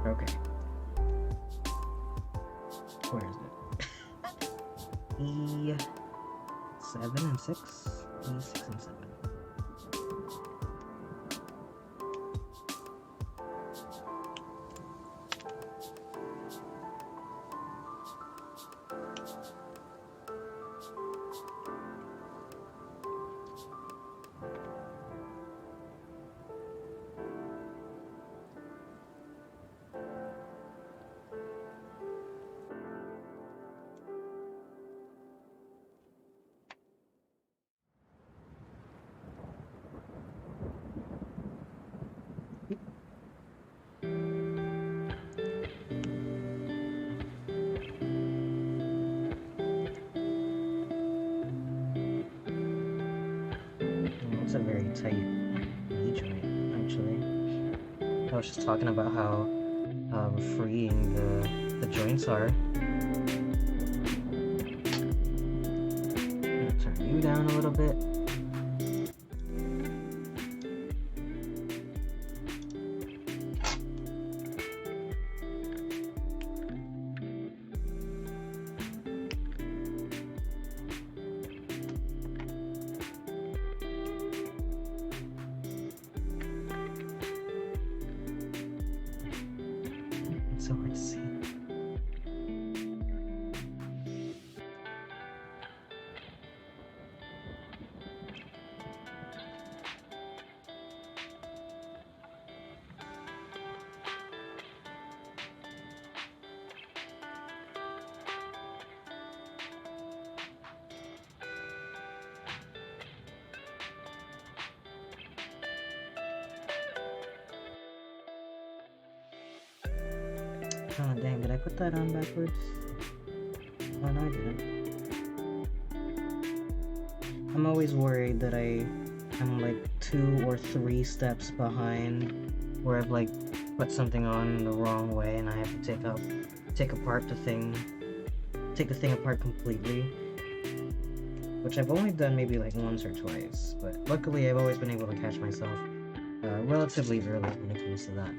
Okay. Where is it? E7 and 6? E6 and 7. It's a very tight knee joint, actually. I was just talking about how freeing the joints are. I'm gonna turn you down a little bit. It's so hard to see. Oh dang, did I put that on backwards? Oh no, I didn't. I'm always worried that I'm like 2 or 3 steps behind, where I've like put something on the wrong way and I have to take the thing apart completely. Which I've only done maybe like once or twice, but luckily I've always been able to catch myself relatively early when it comes to that.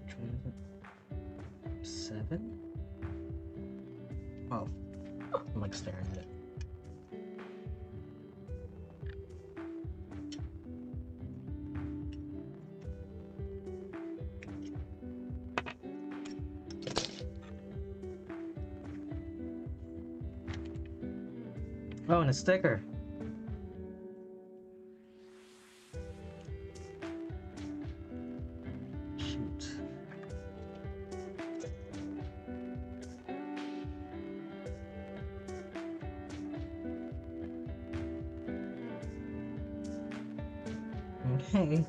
Which one is it? 7? Oh, I'm like staring at it. Oh, and a sticker. Shoot. Okay.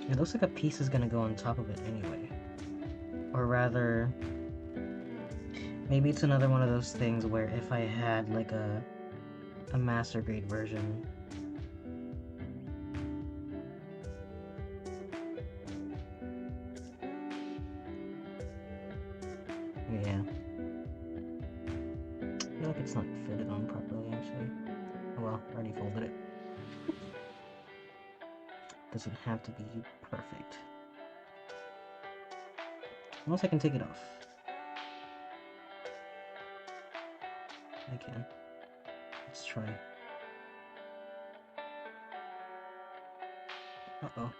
It looks like a piece is gonna go on top of it anyway. Or rather, maybe it's another one of those things where if I had like a master grade version. Yeah. I feel like it's not fitted on properly actually. Oh well, I already folded it. Doesn't have to be perfect. Unless I can take it off. I can. Let's try. Uh-oh.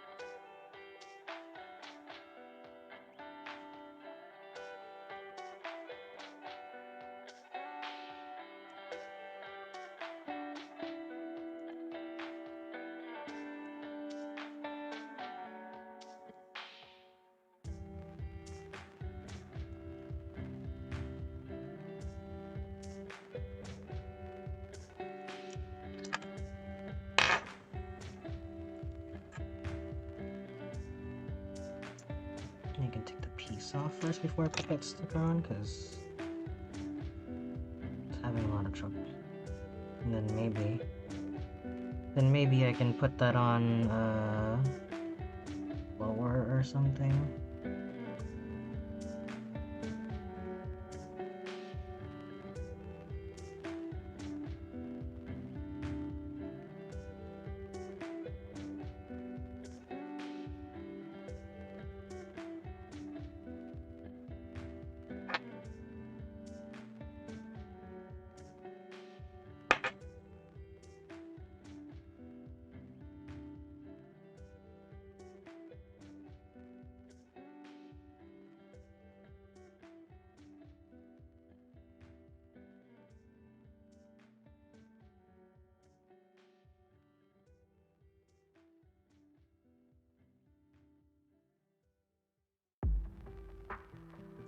I can take the piece off first before I put that sticker on, because it's having a lot of trouble. And then maybe I can put that on lower or something.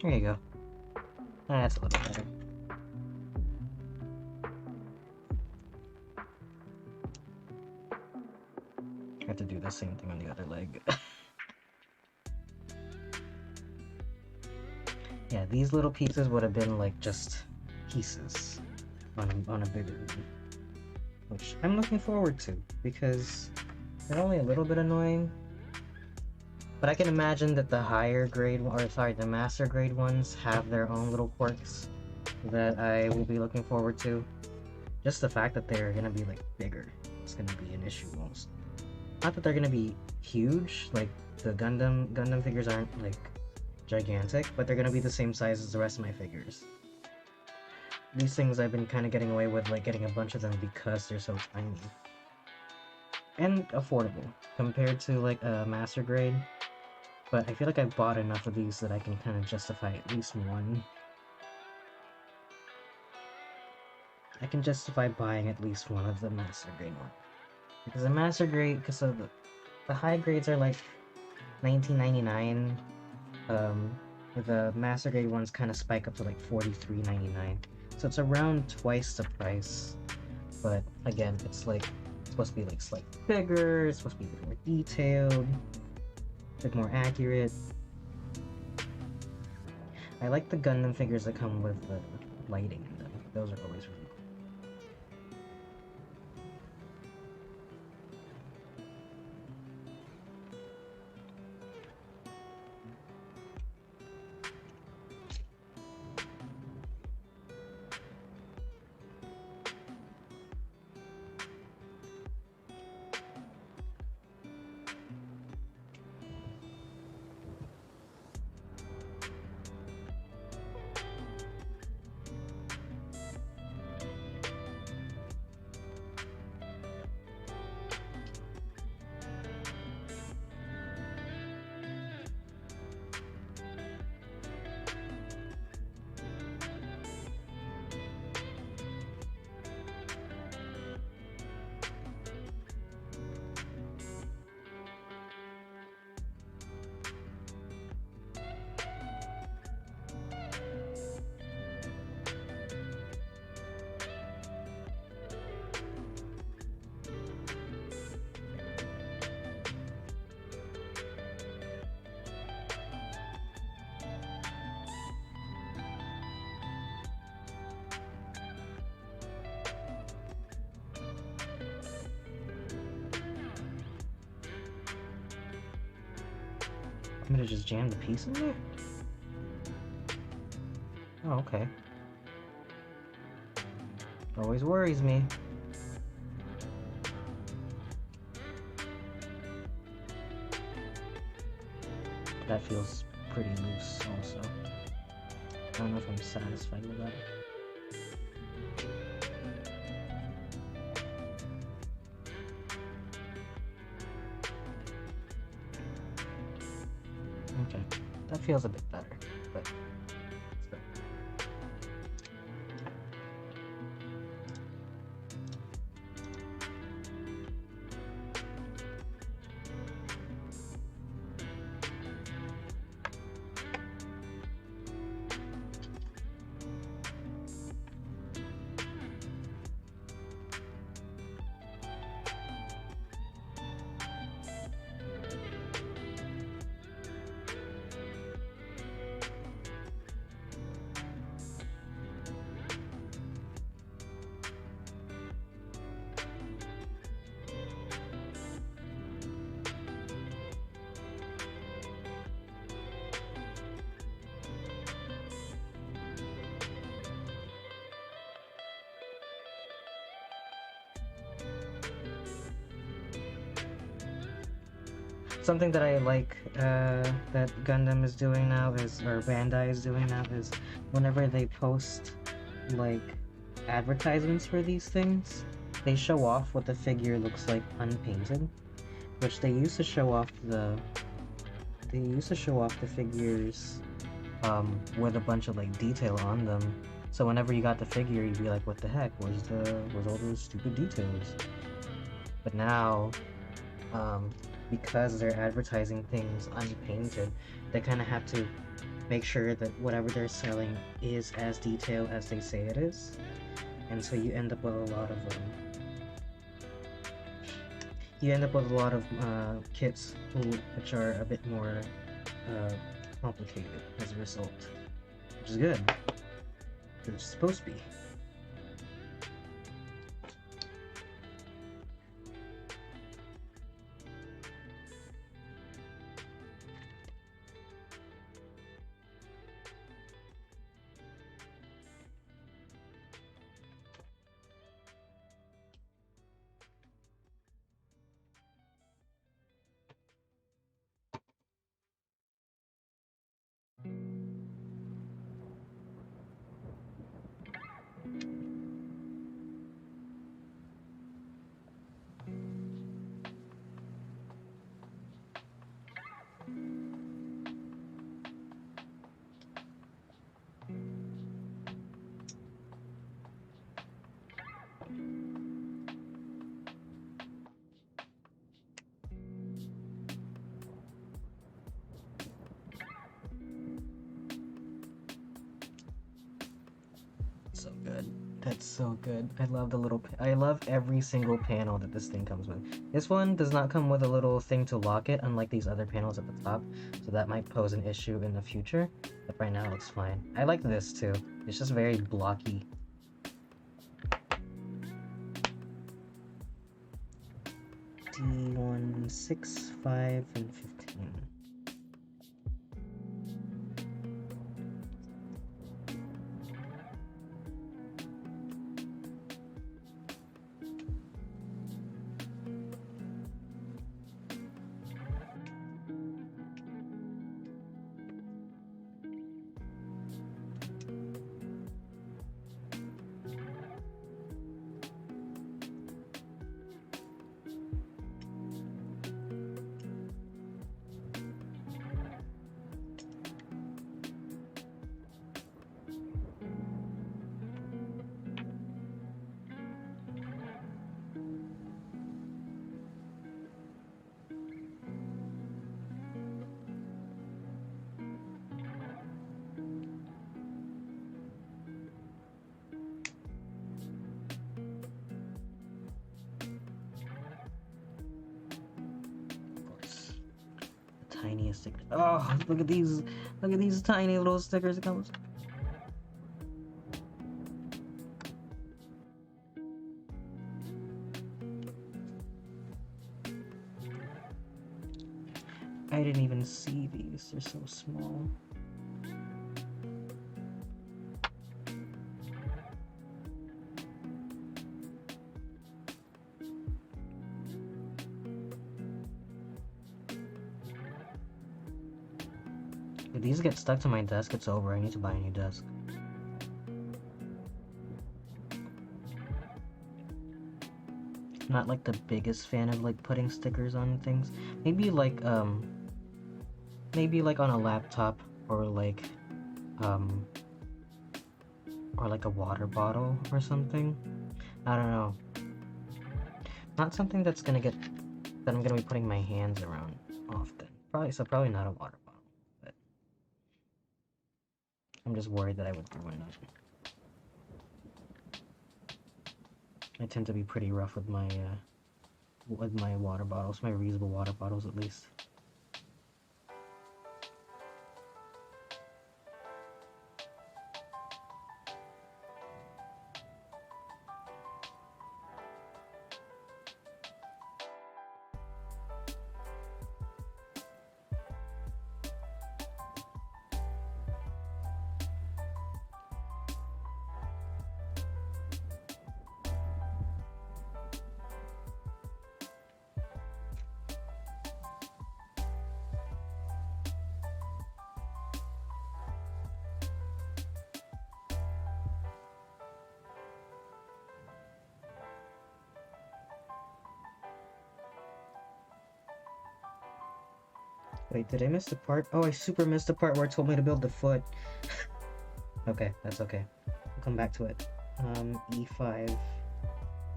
There you go. That's a little better. I have to do the same thing on the other leg. Yeah, these little pieces would have been like just pieces on a bigger one, which I'm looking forward to because they're only a little bit annoying. But I can imagine that the higher grade, or sorry, the master grade ones have their own little quirks that I will be looking forward to. Just the fact that they're gonna be like bigger, it's gonna be an issue almost. Not that they're gonna be huge, like the Gundam figures aren't like gigantic, but they're gonna be the same size as the rest of my figures. These things I've been kind of getting away with, like getting a bunch of them because they're so tiny and affordable compared to like a master grade. But I feel like I've bought enough of these that I can kind of justify at least one. I can justify buying at least one of the master grade ones. Because the master grade, because of the high grades are like $19.99. The master grade ones kind of spike up to like $43.99. So it's around twice the price. But again, it's like it's supposed to be like slightly bigger, it's supposed to be a bit more detailed, a bit more accurate. I like the Gundam figures that come with the lighting in them. Those are always really cool. I'm gonna just jam the piece in there? Oh, okay. Always worries me. That feels pretty loose also. I don't know if I'm satisfied with that. Okay, that feels a bit better, but still. Something that I like that Gundam is doing now is, or Bandai is doing now, is whenever they post like advertisements for these things, they show off what the figure looks like unpainted, which they used to show off the figures with a bunch of like detail on them. So whenever you got the figure, you'd be like, what the heck, where's all those stupid details? But now because they're advertising things unpainted, they kind of have to make sure that whatever they're selling is as detailed as they say it is, and so you end up with a lot of kits which are a bit more complicated as a result, which is good. It's supposed to be. So good. That's so good. I love I love every single panel that this thing comes with. This one does not come with a little thing to lock it, unlike these other panels at the top, so that might pose an issue in the future, but right now it looks fine. I like this too. It's just very blocky. D1, 6, 5, and 15. Tiniest sticker. Oh, look at these! Look at these tiny little stickers it comes. I didn't even see these. They're so small. If these get stuck to my desk, it's over. I need to buy a new desk. Not like the biggest fan of like putting stickers on things. Maybe like on a laptop or like a water bottle or something. I don't know. Not something that I'm gonna be putting my hands around often. Probably not a water bottle. But I'm just worried that I would ruin it. I tend to be pretty rough with my water bottles, my reusable water bottles at least. Wait, did I miss the part? Oh, I super missed the part where it told me to build the foot. Okay, that's okay. We'll come back to it. E5.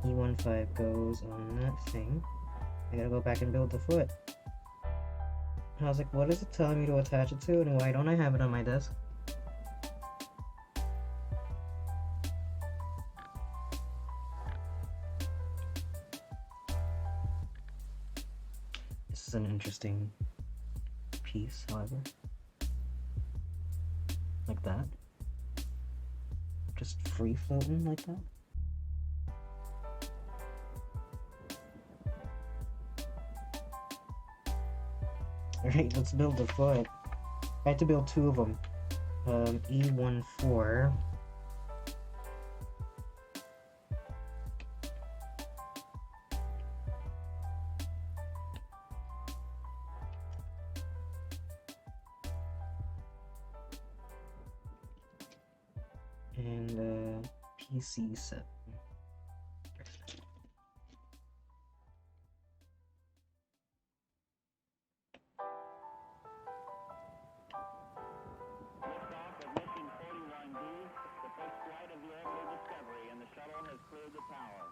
E15 goes on that thing. I gotta go back and build the foot. I was like, what is it telling me to attach it to, and why don't I have it on my desk? This is an interesting piece, however. Like that. Just free floating like that. Alright, let's build the foot. I had to build 2 of them. E14. And PC7. Liftoff of mission 41D, the first flight of the orbital Discovery, and the shuttle has cleared the tower.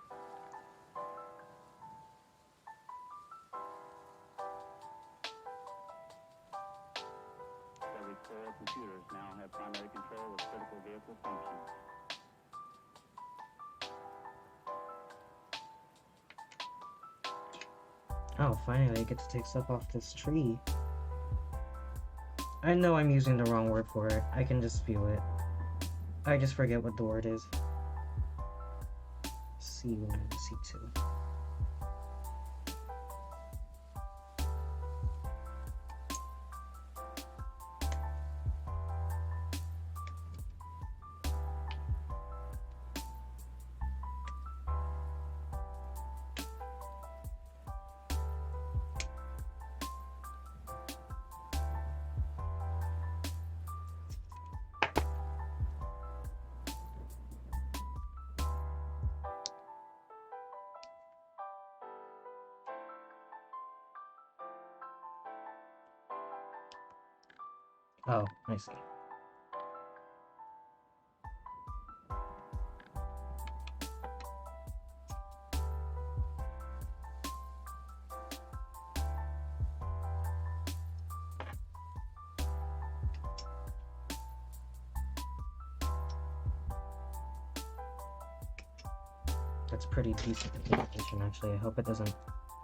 Every 4 computers now have primary control of critical vehicle functions. Oh, finally I get to take stuff off this tree. I know I'm using the wrong word for it. I can just feel it. I just forget what the word is. C1, C2. Oh, I see. That's pretty decent information, actually. I hope it doesn't...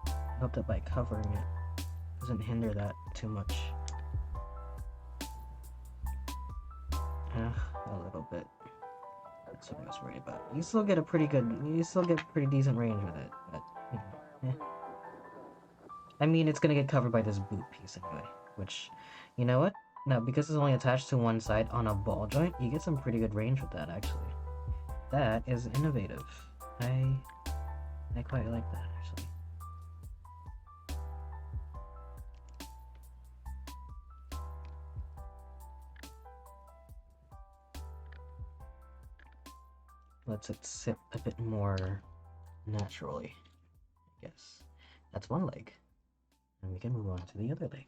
I hope that by covering it doesn't hinder that too much. A little bit. That's what I was worried about. You still get a pretty good... You still get pretty decent range with it, but... You know, I mean, it's gonna get covered by this boot piece anyway, which... You know what? No, because it's only attached to one side on a ball joint, you get some pretty good range with that, actually. That is innovative. I quite like that, actually. Lets it sit a bit more naturally, I guess. That's one leg. And we can move on to the other leg.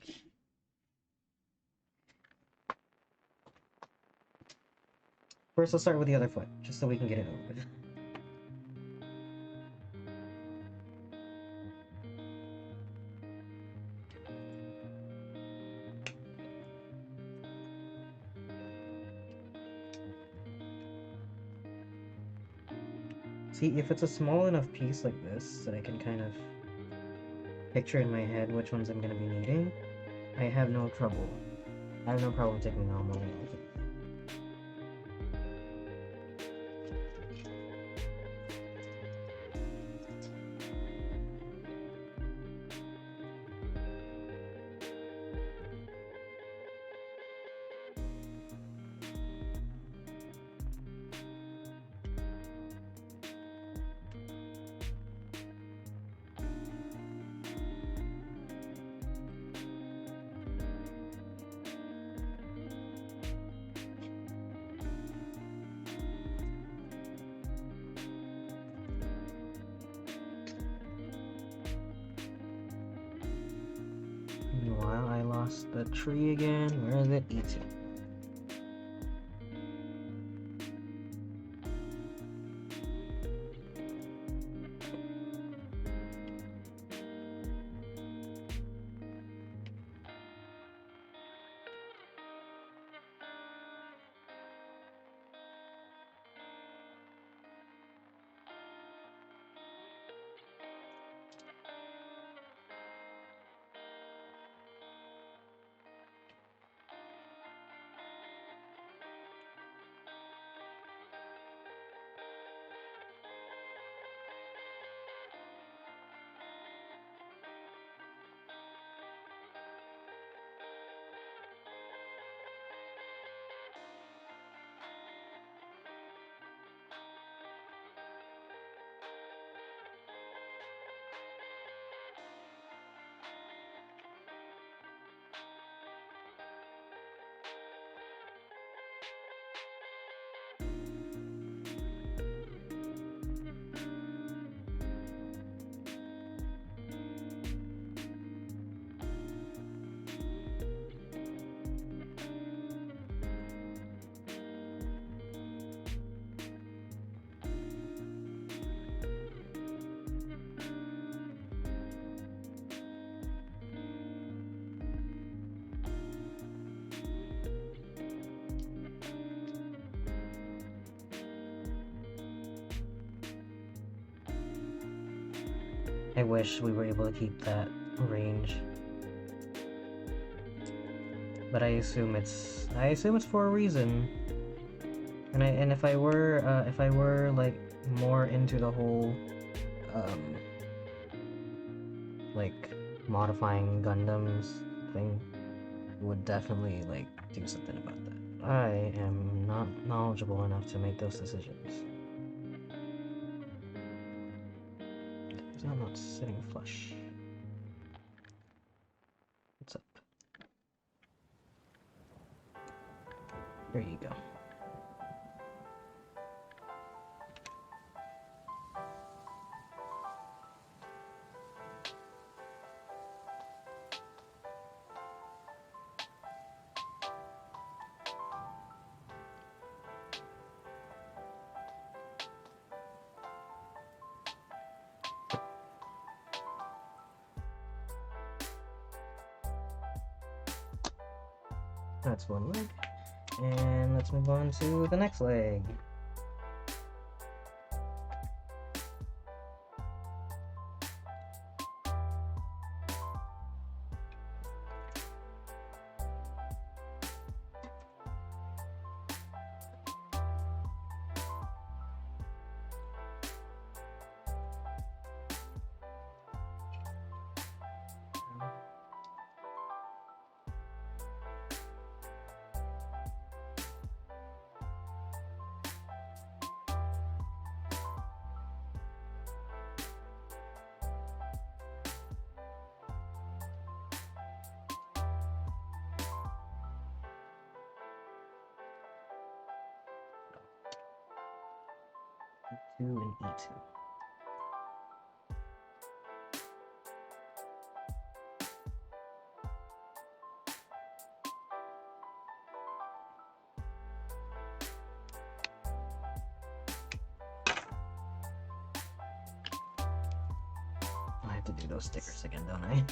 First, let's start with the other foot, just so we can get it over with. See, if it's a small enough piece like this that I can kind of picture in my head which ones I'm going to be needing, I have no trouble. I have no problem taking them all off. Meanwhile, I lost the tree again. Where is it? E2. I wish we were able to keep that range. But I assume it's for a reason. And if I were like more into the whole like modifying Gundams thing, I would definitely like do something about that. I am not knowledgeable enough to make those decisions. Because I'm not sitting flush. What's up? There you go. That's one leg. And let's move on to the next leg. E2 and E2. I have to do those stickers again, don't I?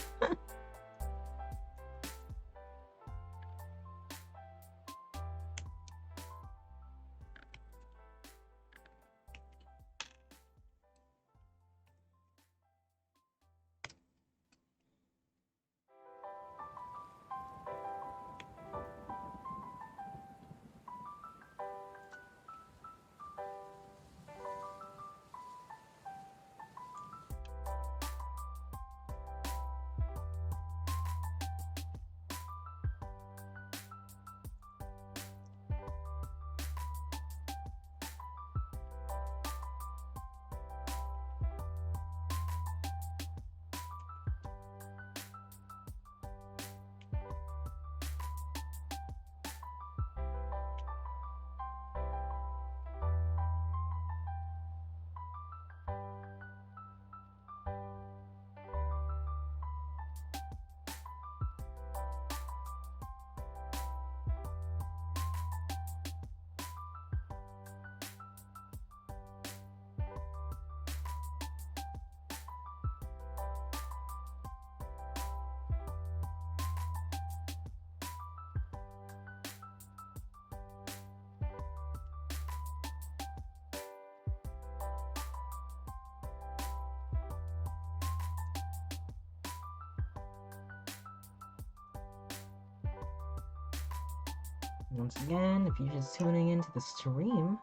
Once again, if you're just tuning into the stream,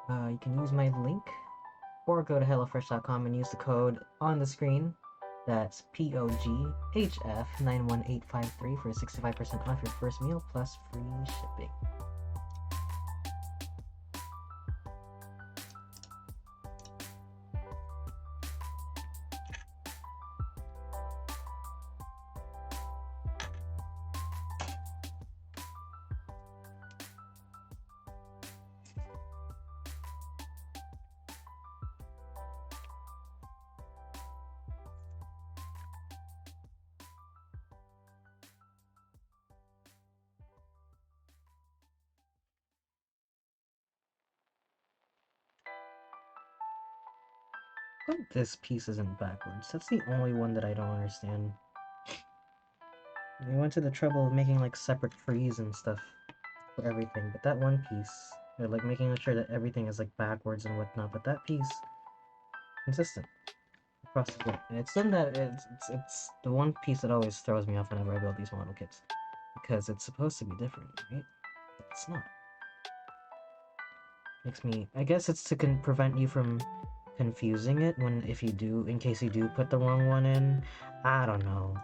you can use my link or go to HelloFresh.com and use the code on the screen. That's POGHF91853 for 65% off your first meal plus free shipping. This piece isn't backwards. That's the only one that I don't understand. They went to the trouble of making like separate trees and stuff for everything, but that one piece, they're like making sure that everything is like backwards and whatnot, but that piece, consistent. across the board. And it's something that it's the one piece that always throws me off whenever I build these model kits, because it's supposed to be different, right? But it's not. Makes me. I guess it's to prevent you from confusing it if you do, in case you do put the wrong one in. I don't know.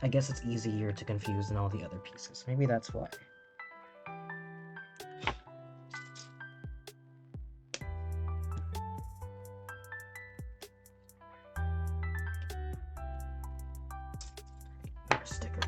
I guess it's easier to confuse than all the other pieces. Maybe that's why. Sticker.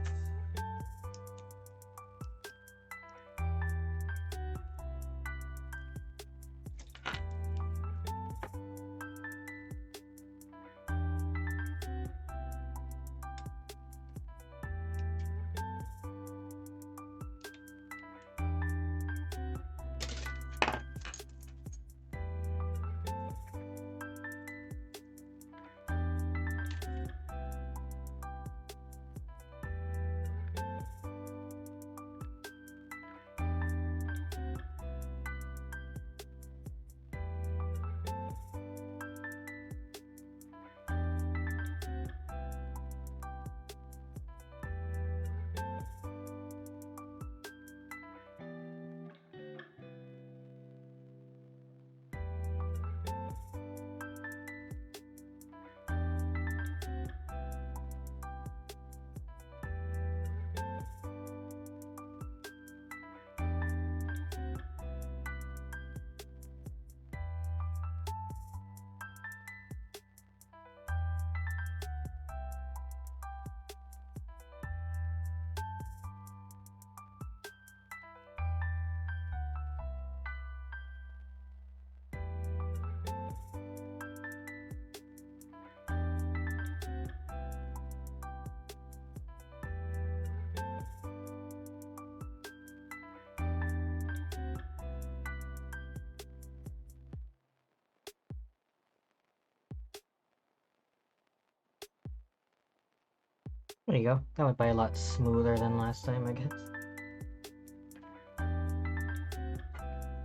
There you go. That went by a lot smoother than last time, I guess.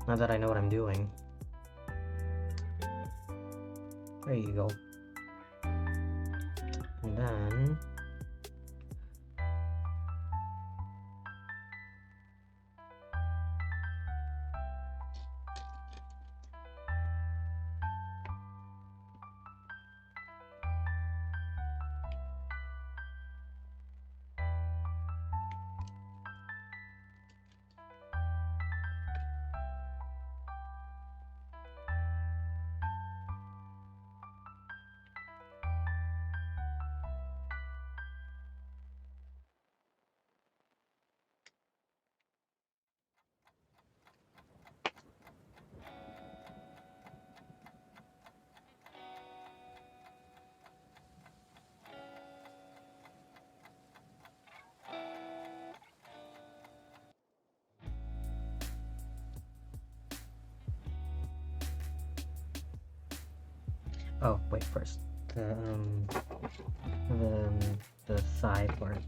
Now that I know what I'm doing. There you go. And then... Oh, wait, first. The thigh part.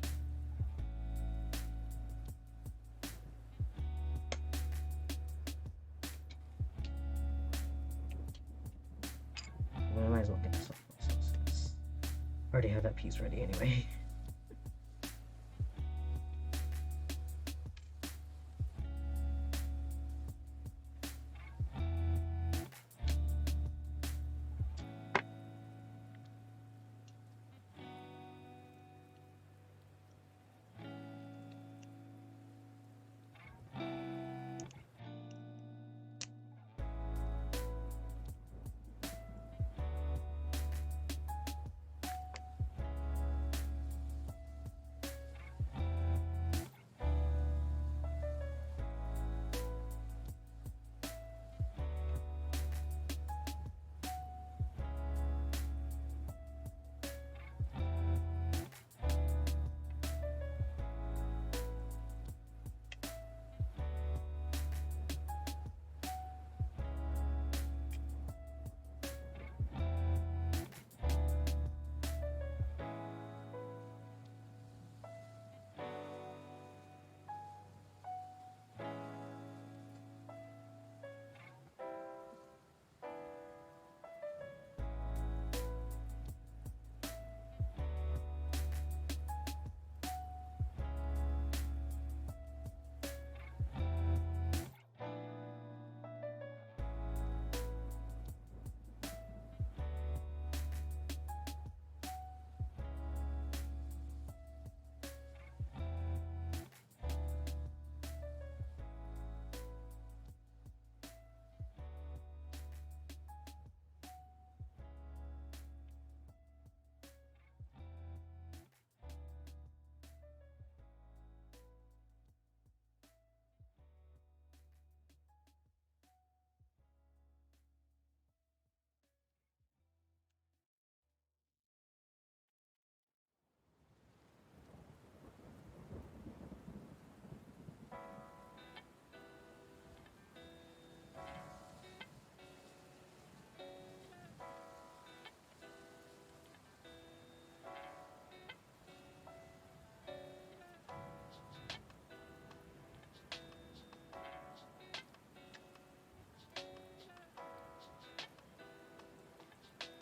Well, I might as well get this off also, since I already have that piece ready anyway.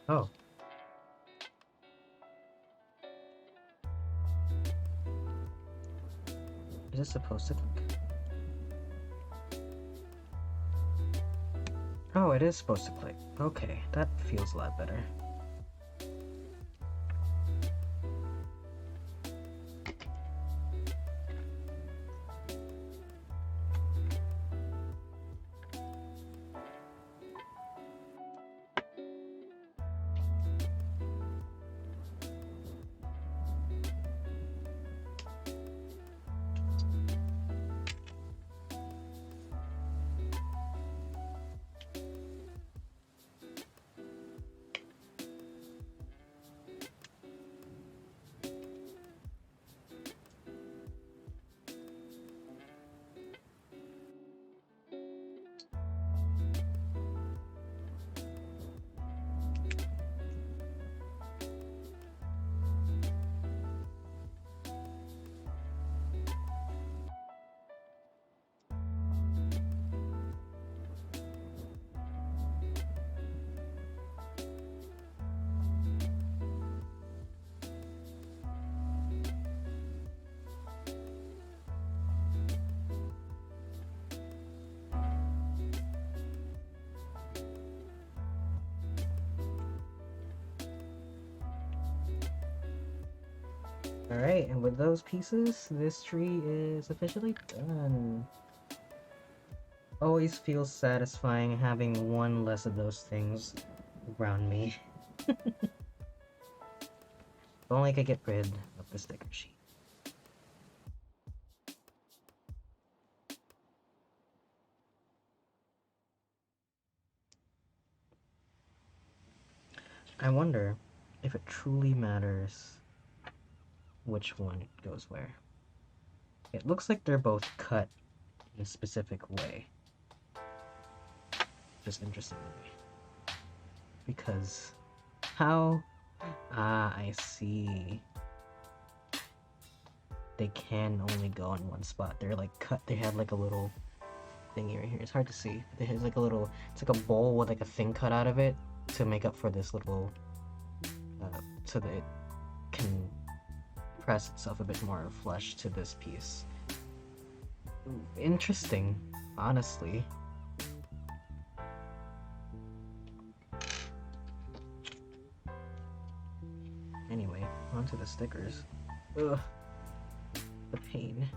Oh. Is it supposed to click? Oh, it is supposed to click. Okay, that feels a lot better. Alright, and with those pieces, this tree is officially done. Always feels satisfying having one less of those things around me. If only I could get rid of the sticker sheet. I wonder if it truly matters which one goes where. It looks like they're both cut in a specific way. Just interesting to me. Because how? Ah, I see. They can only go in one spot. They're like cut. They have like a little thingy right here. It's hard to see. It has like a little. It's like a bowl with like a thing cut out of it to make up for this little. So that it can press itself a bit more flush to this piece. Interesting, honestly. Anyway, onto the stickers. Ugh, the pain.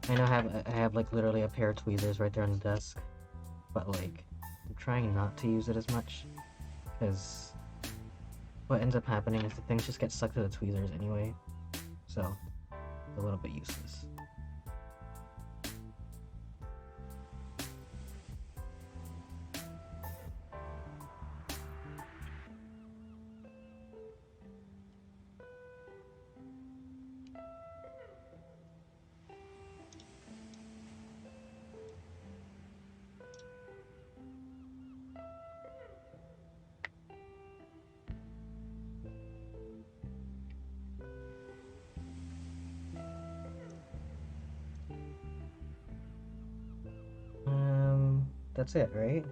I know I have like literally a pair of tweezers right there on the desk, but like I'm trying not to use it as much because what ends up happening is the things just get stuck to the tweezers anyway, so it's a little bit useless. That's it, right?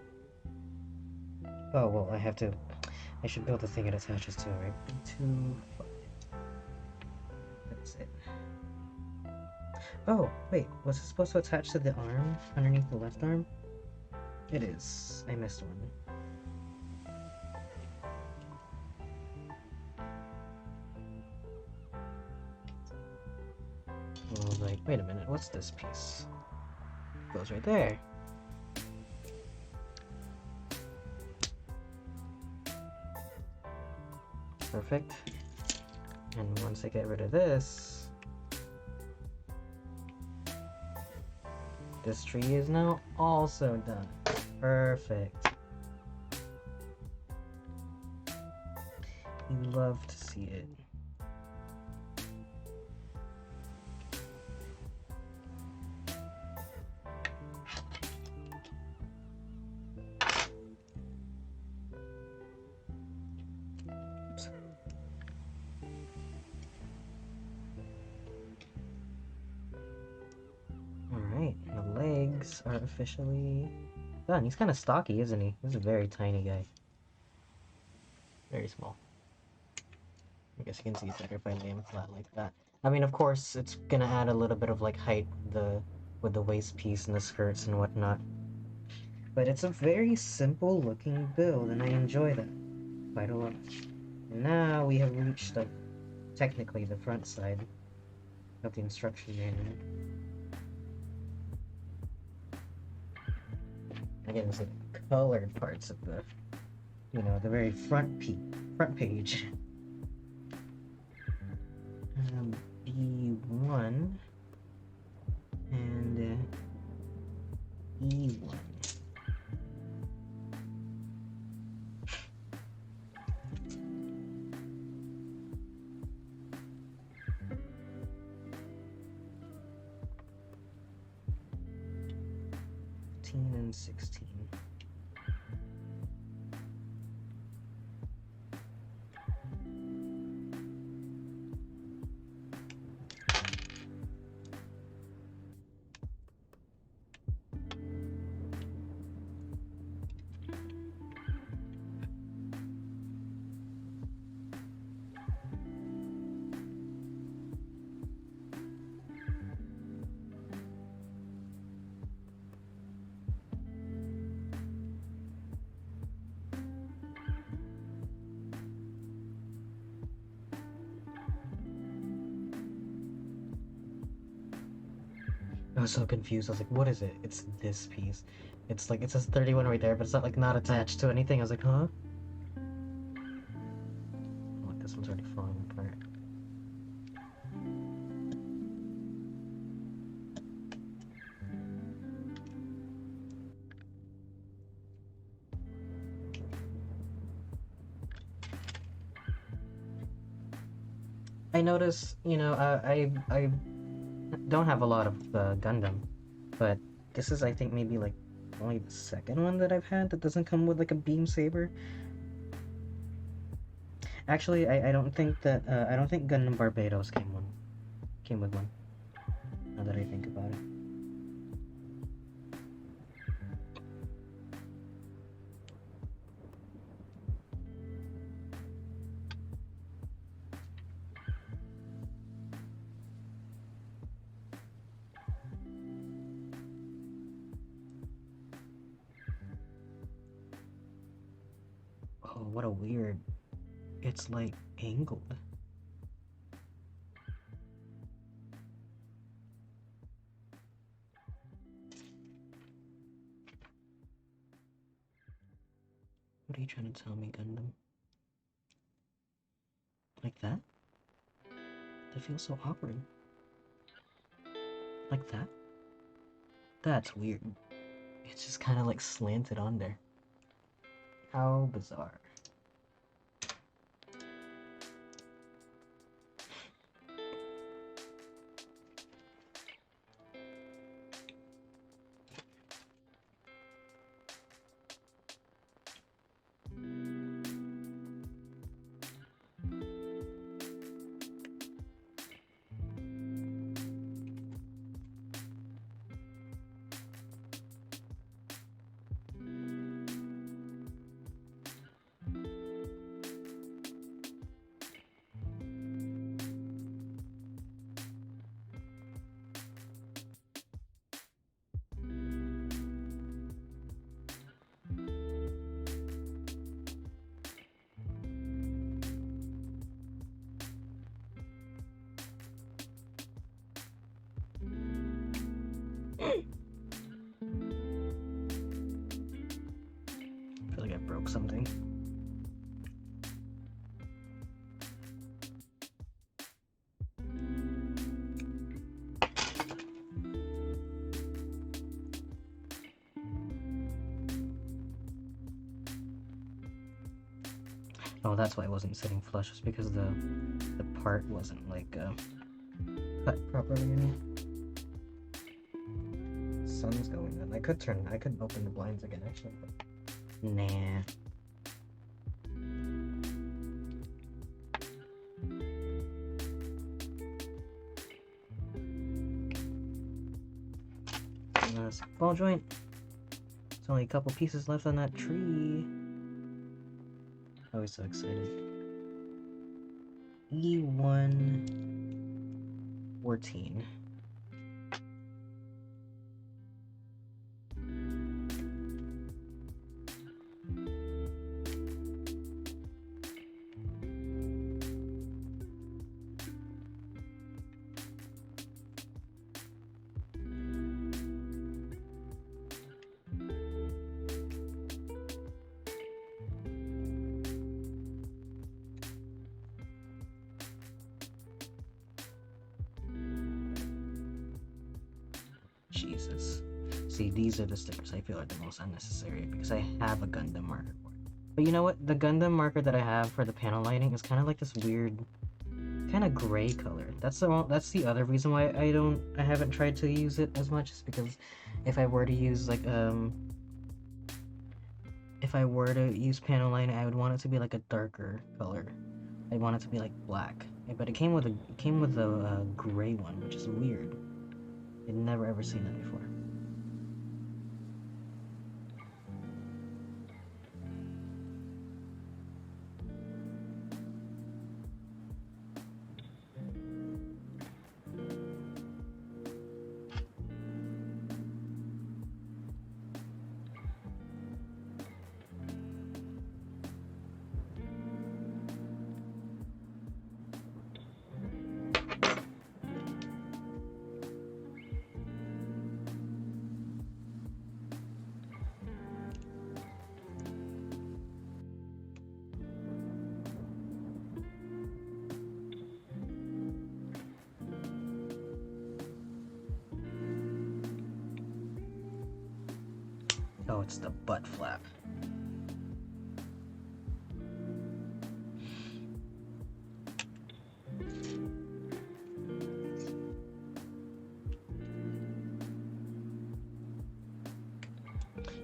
Oh, well, I should build the thing it attaches to, right? That's it. Oh, wait, was it supposed to attach to the arm underneath the left arm? It is. I missed one. I was like, wait a minute, what's this piece? Goes right there. Perfect. And once I get rid of this, this tree is now also done. Perfect. You love to see it. skirts are officially done. He's kind of stocky, isn't he? He's a very tiny guy. Very small. I guess you can see better if I lay him flat like that. I mean, of course, it's gonna add a little bit of like height with the waist piece and the skirts and whatnot. But it's a very simple looking build, and I enjoy that quite a lot. And now we have reached technically the front side of the instruction manual. Again, it's the colored parts of the, the very front page. B1 and E1. And 16. I was so confused. I was like, what is it? It's this piece. It's like, it says 31 right there, but it's not like not attached to anything. I was like, huh? Look, this one's already falling apart. I notice, I don't have a lot of Gundam, but this is, I think, maybe like only the second one that I've had that doesn't come with like a beam saber. Actually, I don't think that I don't think Gundam Barbados came with one. Now that I think about it. Oh, what a weird. It's like angled. What are you trying to tell me, Gundam? Like that? That feels so awkward. Like that? That's weird. It's just kind of like slanted on there. How bizarre. I feel like I broke something. Oh, that's why I wasn't sitting flush, just because the part wasn't like cut properly. Sun's going on. I could open the blinds again actually, but nah. this ball joint. There's only a couple pieces left on that tree. Always so excited. E114. Jesus. See, these are the stickers I feel are the most unnecessary because I have a Gundam marker for it. But you know what? The Gundam marker that I have for the panel lighting is kind of like this weird, kind of gray color. That's the other reason why I haven't tried to use it as much, is because if I were to use like if I were to use panel lighting, I would want it to be like a darker color. I want it to be like black. But it came with a gray one, which is weird. I'd never ever seen that before. Oh, it's the butt flap.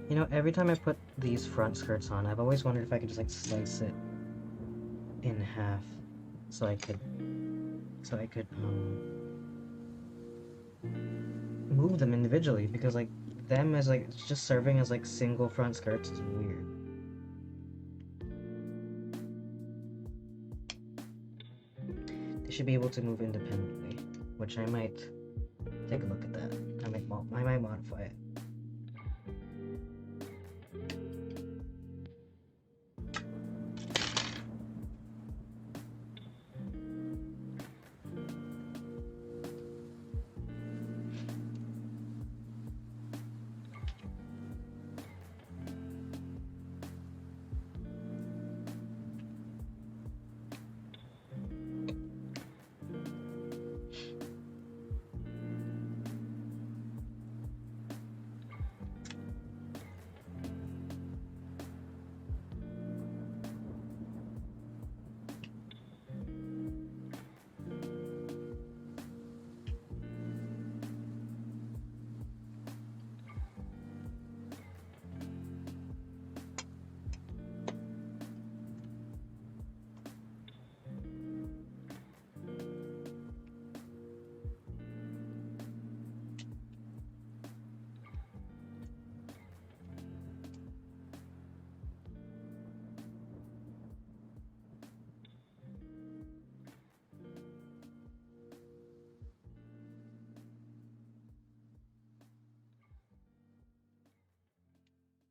You know, every time I put these front skirts on, I've always wondered if I could just like slice it in half so I could move them individually, because like them as like just serving as like single front skirts is weird. They should be able to move independently, which I might take a look at that. I might modify it.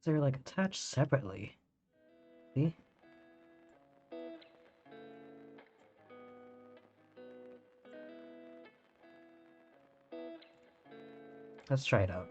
They're like attached separately. See? Let's try it out.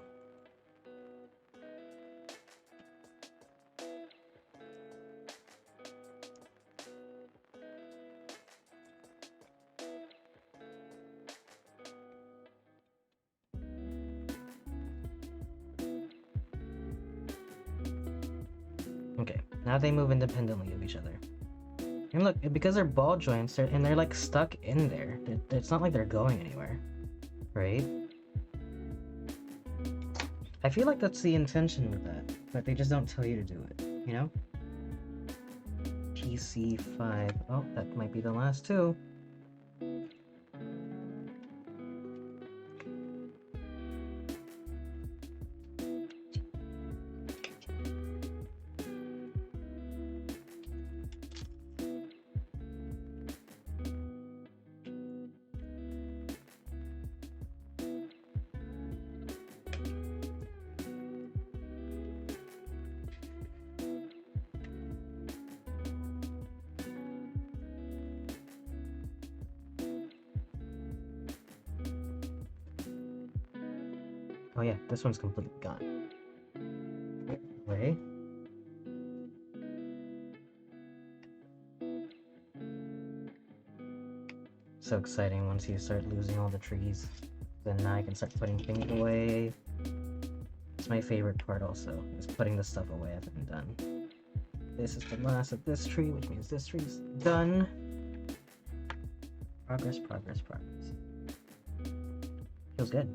Okay, now they move independently of each other. And look, because they're ball joints, they're like stuck in there. It's not like they're going anywhere, right? I feel like that's the intention with that, but they just don't tell you to do it, you know? PC5. Oh, that might be the last two. Oh yeah, this one's completely gone. Way. So exciting once you start losing all the trees. Then now I can start putting things away. It's my favorite part also, is putting the stuff away I haven't done. This is the last of this tree, which means this tree's done. Progress, progress, progress. Feels good.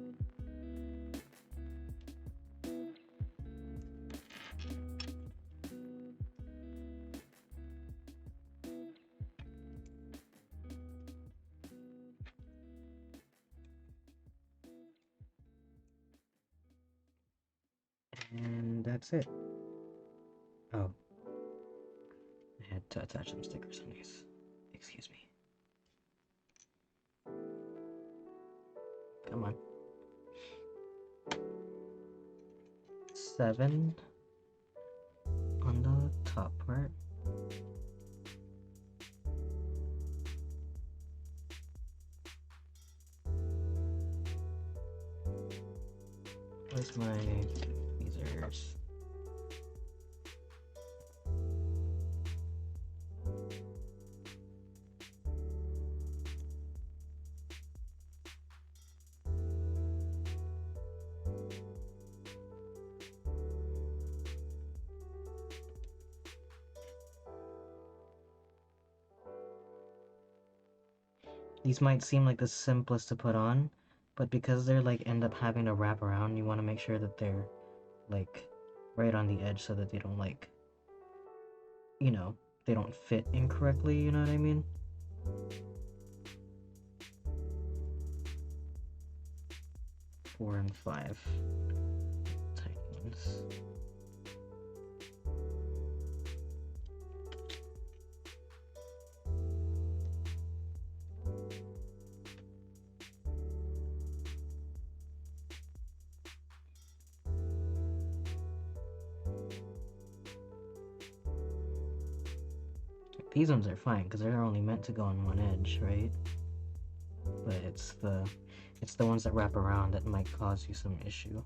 And that's it. Oh. I had to attach some stickers on these. Excuse me. Come on. 7 on the top part. Where's my tweezers? These might seem like the simplest to put on, but because they're like end up having to wrap around, you want to make sure that they're like right on the edge so that they don't like, you know, they don't fit incorrectly, you know what I mean? Four and 5. Tiny ones. These ones are fine because they're only meant to go on one edge, right? But it's the ones that wrap around that might cause you some issue.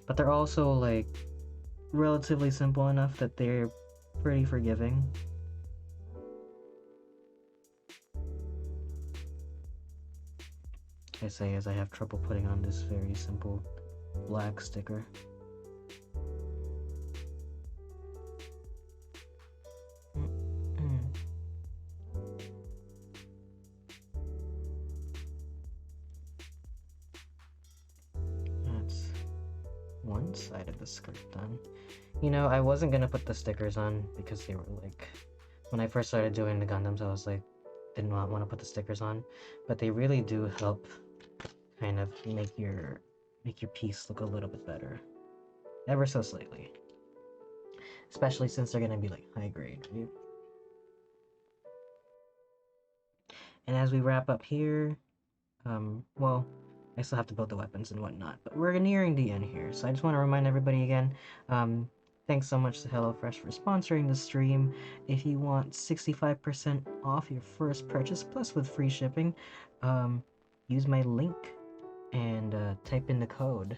But they're also like relatively simple enough that they're pretty forgiving. I say as I have trouble putting on this very simple black sticker. That's one side of the skirt done. You know, I wasn't gonna put the stickers on because they were like, when I first started doing the Gundams, I was like, did not want to put the stickers on, but they really do help kind of make your piece look a little bit better, ever so slightly. Especially since they're gonna be like high grade, right? And as we wrap up here, well, I still have to build the weapons and whatnot, but we're nearing the end here, so I just want to remind everybody again, thanks so much to HelloFresh for sponsoring the stream. If you want 65% off your first purchase, plus with free shipping, use my link and type in the code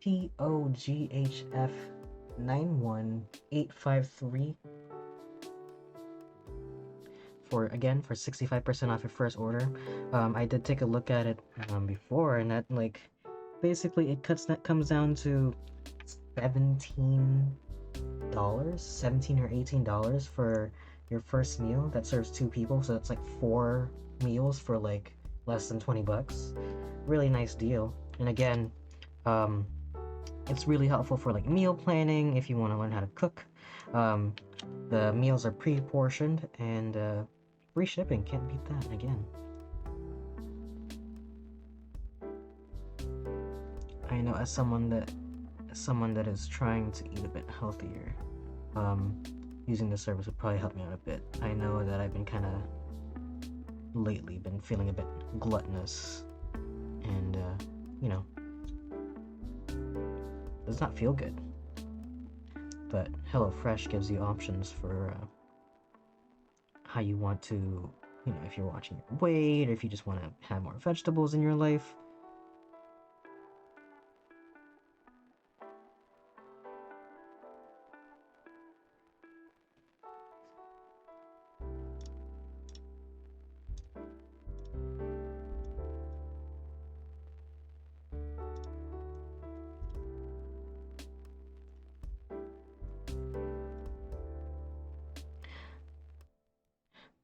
TOGHF91853 for 65% off your first order. I did take a look at it before, and that like basically it comes down to $17 or $18 for your first meal that serves 2 people, so it's like 4 meals for like less than 20 bucks. Really nice deal. And again, it's really helpful for like meal planning if you want to learn how to cook. The meals are pre-portioned, and free shipping, can't beat that again. I know as someone that is trying to eat a bit healthier, using this service would probably help me out a bit. I know that I've been kind of lately been feeling a bit gluttonous, and you know, does not feel good. But HelloFresh gives you options for how you want to you know, if you're watching your weight, or if you just want to have more vegetables in your life.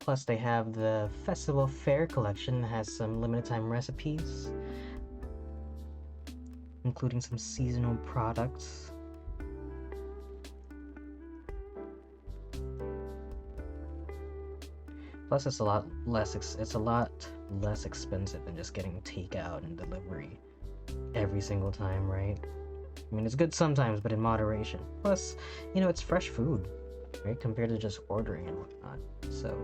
Plus, they have the Festival Fair collection that has some limited time recipes, including some seasonal products. Plus, it's a lot less expensive than just getting takeout and delivery every single time, right? I mean, it's good sometimes, but in moderation. Plus, you know, it's fresh food, right? Compared to just ordering and whatnot. So,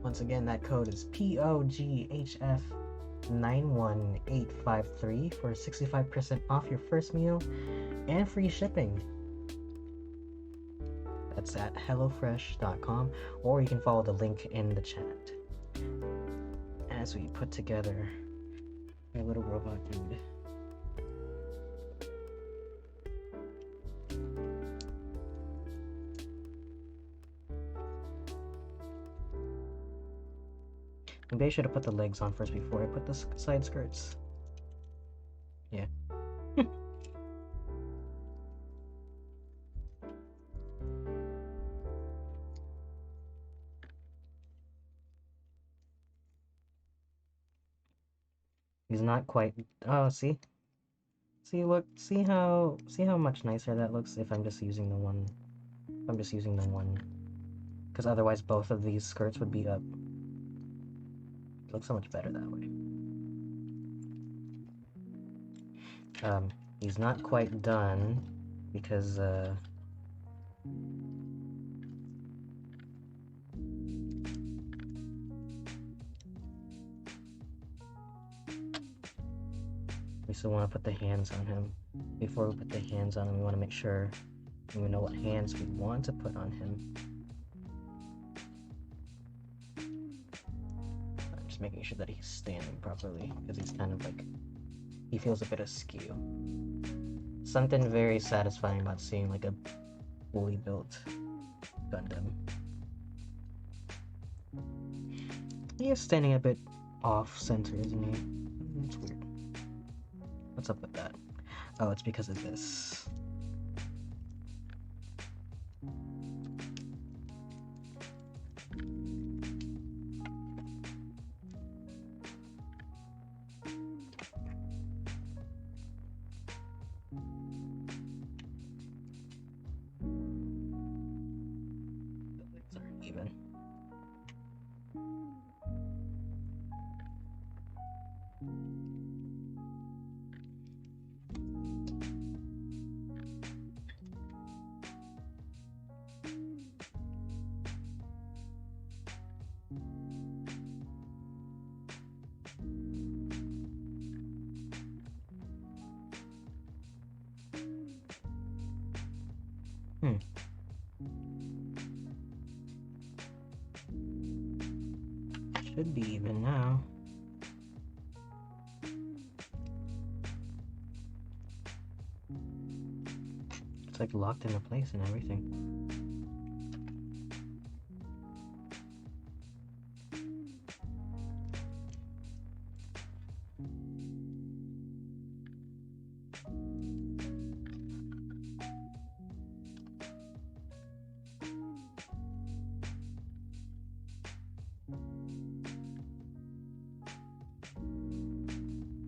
once again, that code is POGHF91853 for 65% off your first meal and free shipping. That's at HelloFresh.com, or you can follow the link in the chat. As we put together our little robot dude. Maybe I should have put the legs on first before I put the side skirts. Yeah. He's not quite. Oh, see, look, see how much nicer that looks if I'm just using the one. If I'm just using the one, because otherwise both of these skirts would be up. It looks so much better that way. He's not quite done because we still want to put the hands on him. Before we put the hands on him, we want to make sure we know what hands we want to put on him. I'm just making sure that he's standing properly, because he's kind of like, he feels a bit askew. Something very satisfying about seeing like a fully built Gundam. He is standing a bit off center, isn't he? It's weird. What's up with that? Oh, it's because of this. The legs aren't even. Should be even now. It's like locked into place and everything.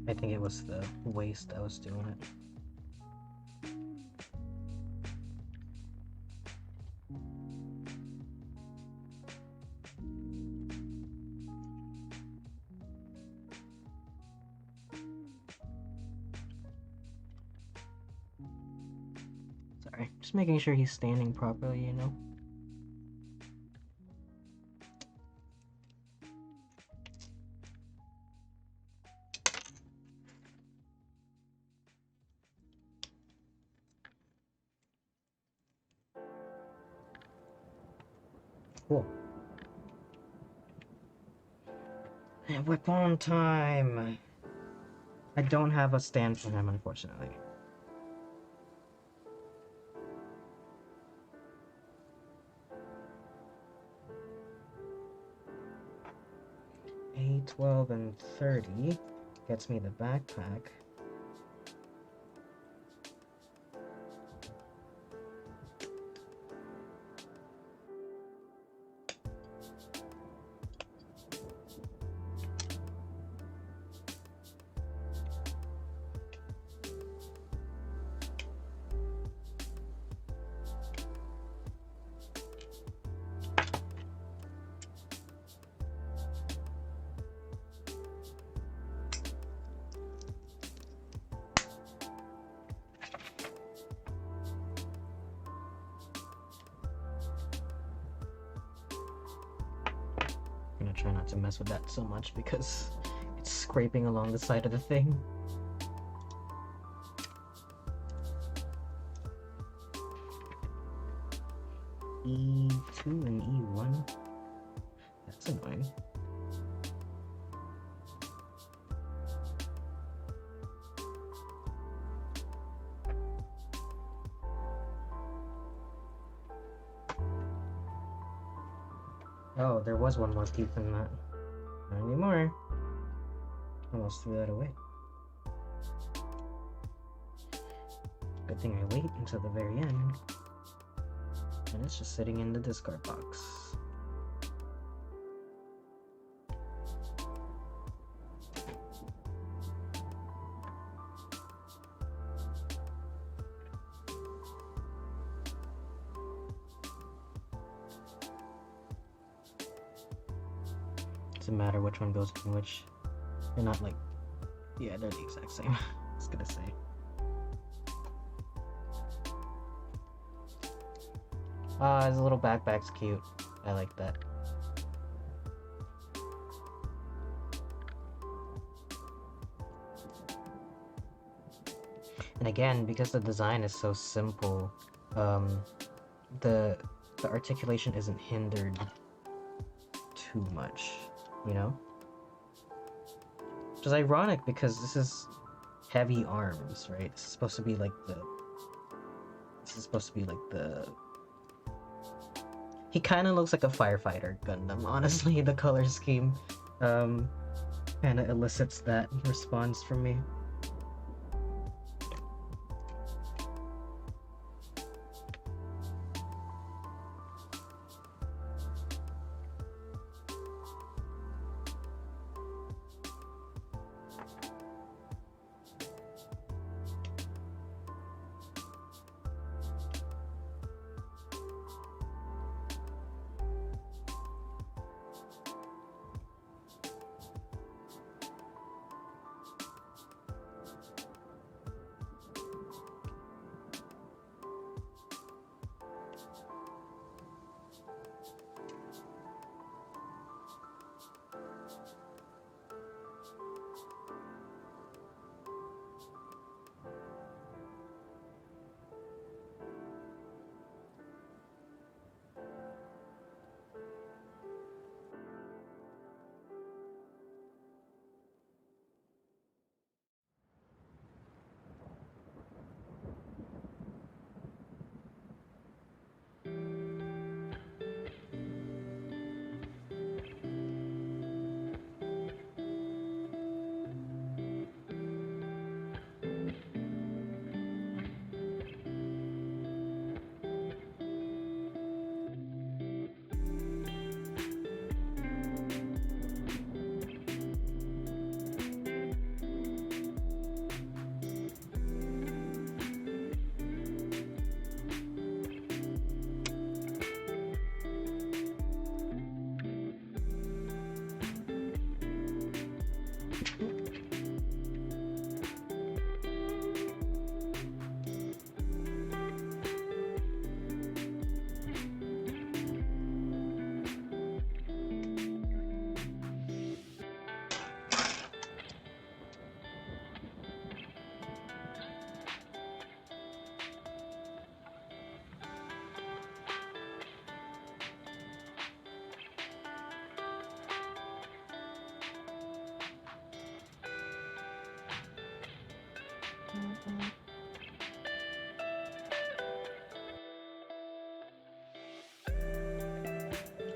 I think it was the waist that was doing it. Sorry, just making sure he's standing properly, you know? Cool. Weapon time! I don't have a stand for him, unfortunately. A 12 and 30 gets me the backpack. I'm gonna try not to mess with that so much because it's scraping along the side of the thing. E2 and E1. That's annoying. Oh, there was one more piece in that. Not anymore. Almost threw that away. Good thing I wait until the very end. And it's just sitting in the discard box. Doesn't matter which one goes in which. They're not like, yeah, they're the exact same. I was gonna say. His little backpack's cute. I like that. And again, because the design is so simple, the articulation isn't hindered too much, you know? Which is ironic because this is Heavyarms, right? This is supposed to be like the... He kind of looks like a firefighter Gundam, honestly. The color scheme kind of elicits that response from me.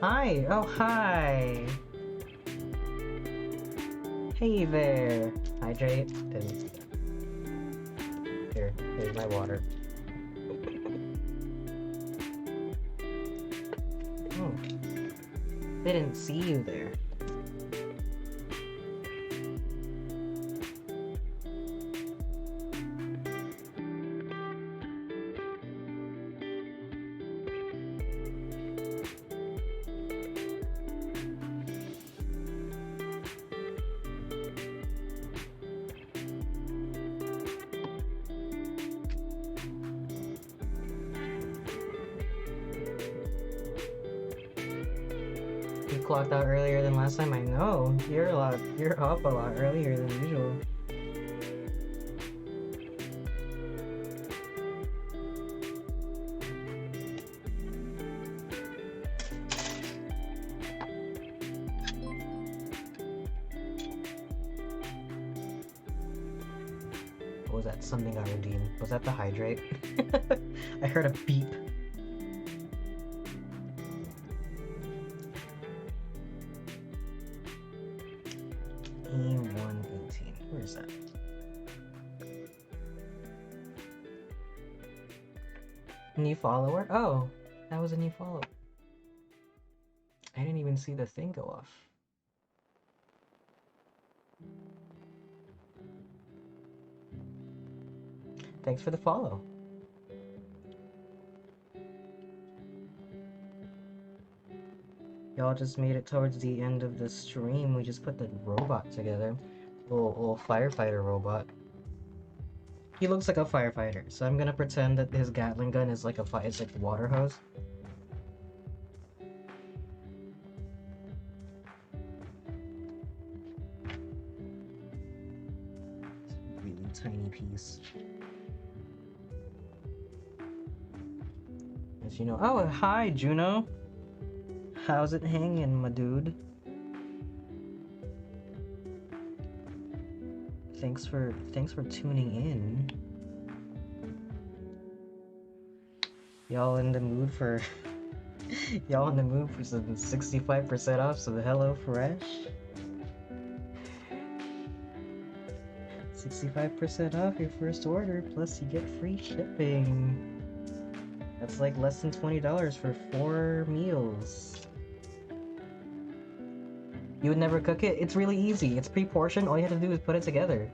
Hi! Oh, hi! Hey there! Hydrate? Didn't see that. Here's my water. Oh. Didn't see you there. You clocked out earlier than last time. I know. You're up a lot earlier than usual. What was that? Something got redeemed. Was that the hydrate? I heard a beep. E118. Where is that? New follower? Oh, that was a new follower. I didn't even see the thing go off. Thanks for the follow. Y'all just made it towards the end of the stream. We just put the robot together. Little firefighter robot. He looks like a firefighter, so I'm gonna pretend that his Gatling gun is like it's like a water hose. Really tiny piece. As you know. Oh, hi, Juno. How's it hanging, my dude? Thanks for tuning in. Y'all in the mood for y'all in the mood for some 65% off some Hello Fresh? 65% off your first order, plus you get free shipping. That's like less than $20 for 4 meals. You would never cook it? It's really easy. It's pre-portioned. All you have to do is put it together.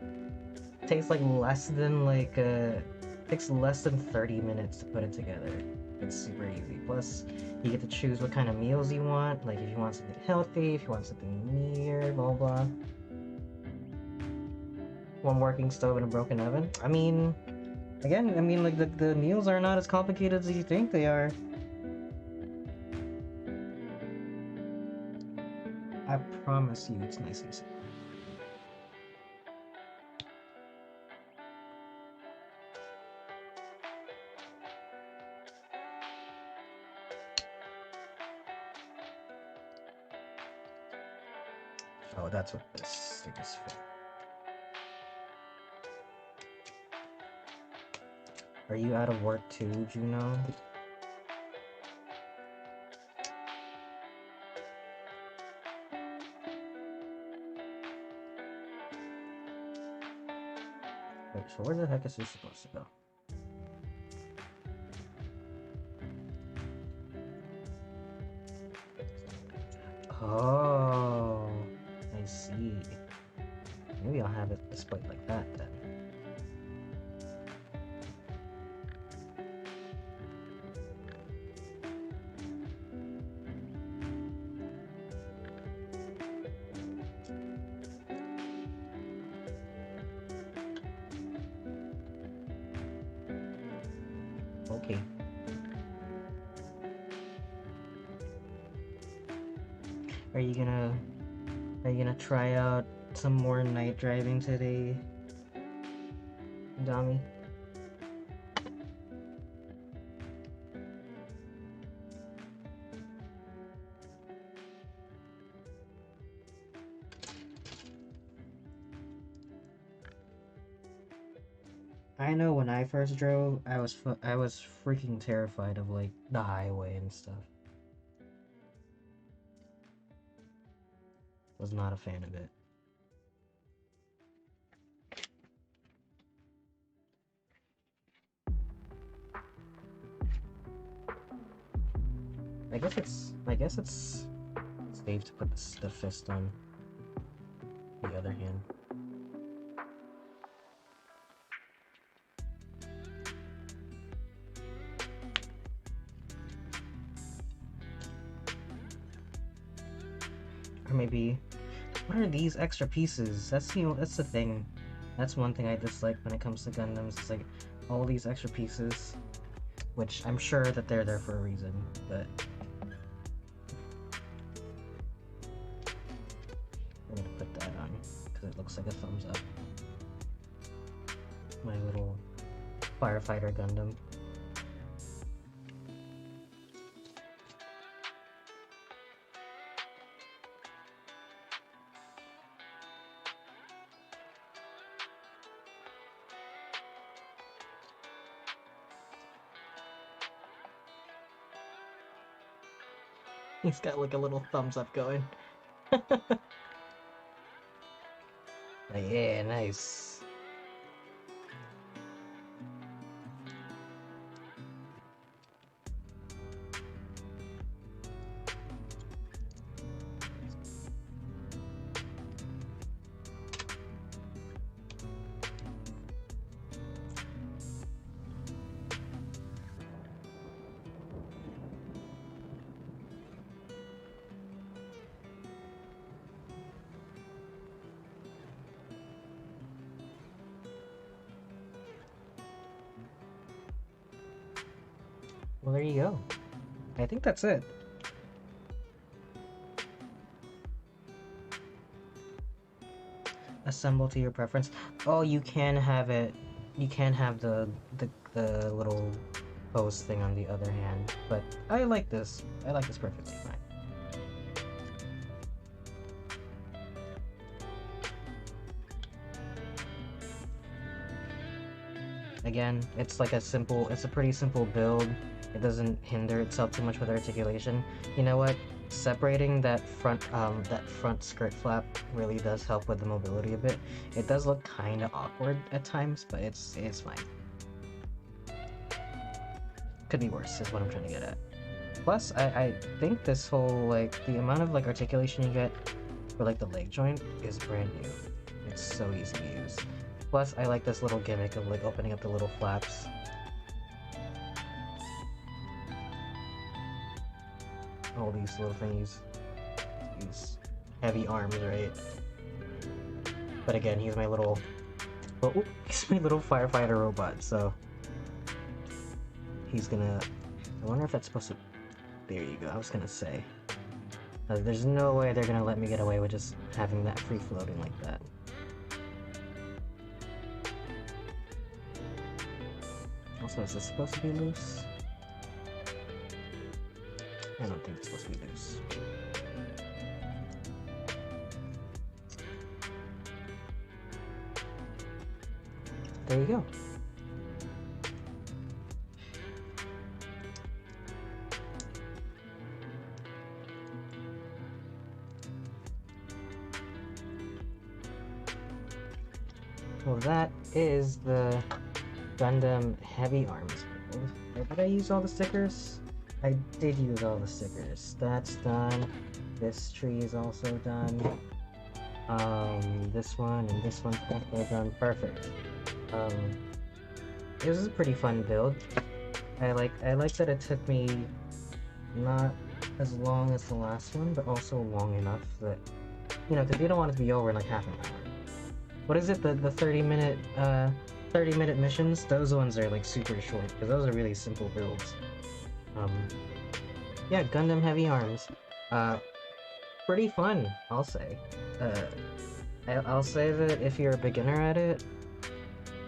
It takes like takes less than 30 minutes to put it together. It's super easy. Plus, you get to choose what kind of meals you want. Like if you want something healthy, if you want something near, blah blah. One working stove and a broken oven. I mean, again, like the meals are not as complicated as you think they are. I promise you it's nice and simple. Oh, that's what this thing is for. Are you out of work too, Juno? Wait, so where the heck is this supposed to go? Oh, I see. Maybe I'll have it displayed like that then. Okay. Are you gonna try out some more night driving today, Dami? I know when I first drove, I was freaking terrified of like the highway and stuff. Was not a fan of it. I guess it's safe to put the fist on the other hand. Or maybe, what are these extra pieces? That's the thing. That's one thing I dislike when it comes to Gundams. It's like all these extra pieces, which I'm sure that they're there for a reason, but I'm gonna put that on because it looks like a thumbs up. My little firefighter Gundam. He's got like a little thumbs up going. Yeah, nice. Well, there you go. I think that's it. Assemble to your preference. Oh, you can have it. You can have the little post thing on the other hand, but I like this. I like this perfectly fine. Again, it's like it's a pretty simple build. It doesn't hinder itself too much with articulation. You know what? Separating that front skirt flap really does help with the mobility a bit. It does look kind of awkward at times, but it's fine. Could be worse, is what I'm trying to get at. Plus, I think this whole like the amount of like articulation you get for like the leg joint is brand new. It's so easy to use. Plus, I like this little gimmick of like opening up the little flaps. All these little thingies. These heavy arms, right? But again, he's my little... Oh, he's my little firefighter robot, so... He's gonna... I wonder if that's supposed to... There you go, I was gonna say. There's no way they're gonna let me get away with just having that free-floating like that. Also, is this supposed to be loose? I don't think it's supposed to be loose. There you go. Well, that is the Gundam Heavyarms build. Did I use all the stickers? I did use all the stickers. That's done. This tree is also done. This one and this one's also done. Perfect. This is a pretty fun build. I like that it took me not as long as the last one, but also long enough that, you know, because you don't want it to be over in like half an hour. What is it? The 30-minute 30-minute missions? Those ones are like super short because those are really simple builds. Yeah, Gundam Heavyarms. Pretty fun, I'll say. I'll say that if you're a beginner at it,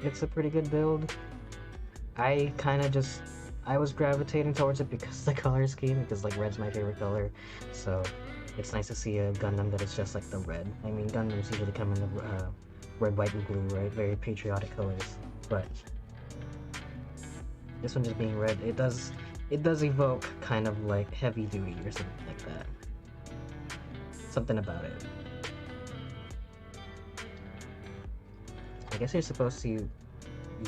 it's a pretty good build. I was gravitating towards it because the color scheme, because like red's my favorite color, so it's nice to see a Gundam that is just like the red. I mean, Gundams usually come in the red, white, and blue, right? Very patriotic colors, but This one just being red, it does evoke kind of like heavy duty or something like that. Something about it. I guess you're supposed to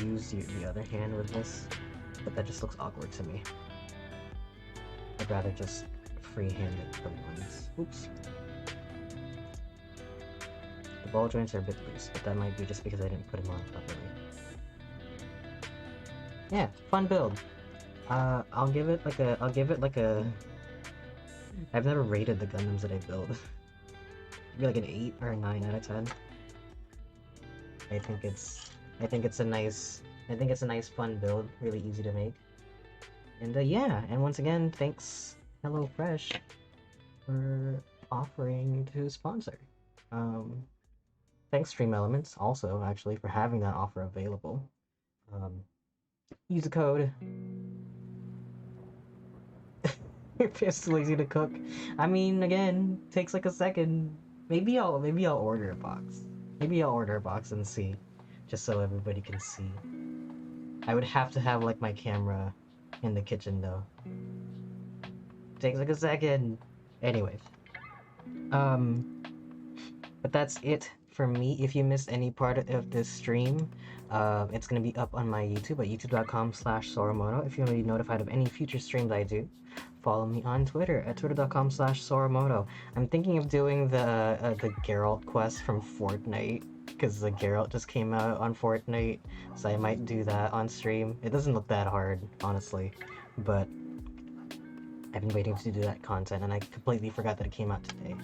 use the other hand with this, but that just looks awkward to me. I'd rather just freehand it the ones. Oops. The ball joints are a bit loose, but that might be just because I didn't put them on properly. Yeah, fun build. I'll give it like a. I've never rated the Gundams that I build. Maybe like an 8 or a 9 out of 10. I think it's a nice fun build, really easy to make. And yeah, and once again, thanks HelloFresh for offering to sponsor. Thanks Stream Elements also actually for having that offer available. Use the code. If it's lazy to cook. I mean, again, takes like a second. Maybe I'll order a box. Maybe I'll order a box and see, just so everybody can see. I would have to have like my camera in the kitchen though. Takes like a second. Anyways, but that's it for me. If you missed any part of this stream, it's gonna be up on my YouTube at youtube.com/Soromoto. If you want to be notified of any future streams I do, follow me on Twitter at twitter.com/Soromoto. I'm thinking of doing the Geralt quest from Fortnite, because the Geralt just came out on Fortnite, so I might do that on stream. It doesn't look that hard, honestly, but I've been waiting to do that content, and I completely forgot that it came out today.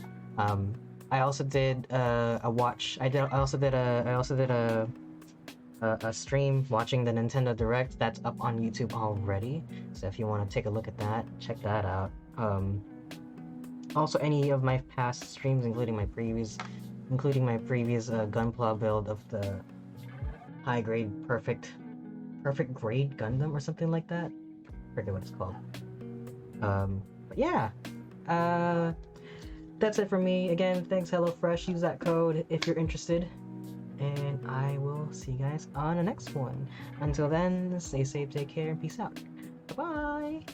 I also did a stream watching the Nintendo Direct. That's up on YouTube already, so if you want to take a look at that, check that out. Also, any of my past streams, including my previous Gunpla build of the high grade perfect grade Gundam or something like that. I forget what it's called. But yeah, that's it for me. Again, thanks HelloFresh. Use that code if you're interested. And I will see you guys on the next one. Until then, stay safe, take care, and peace out. Bye-bye!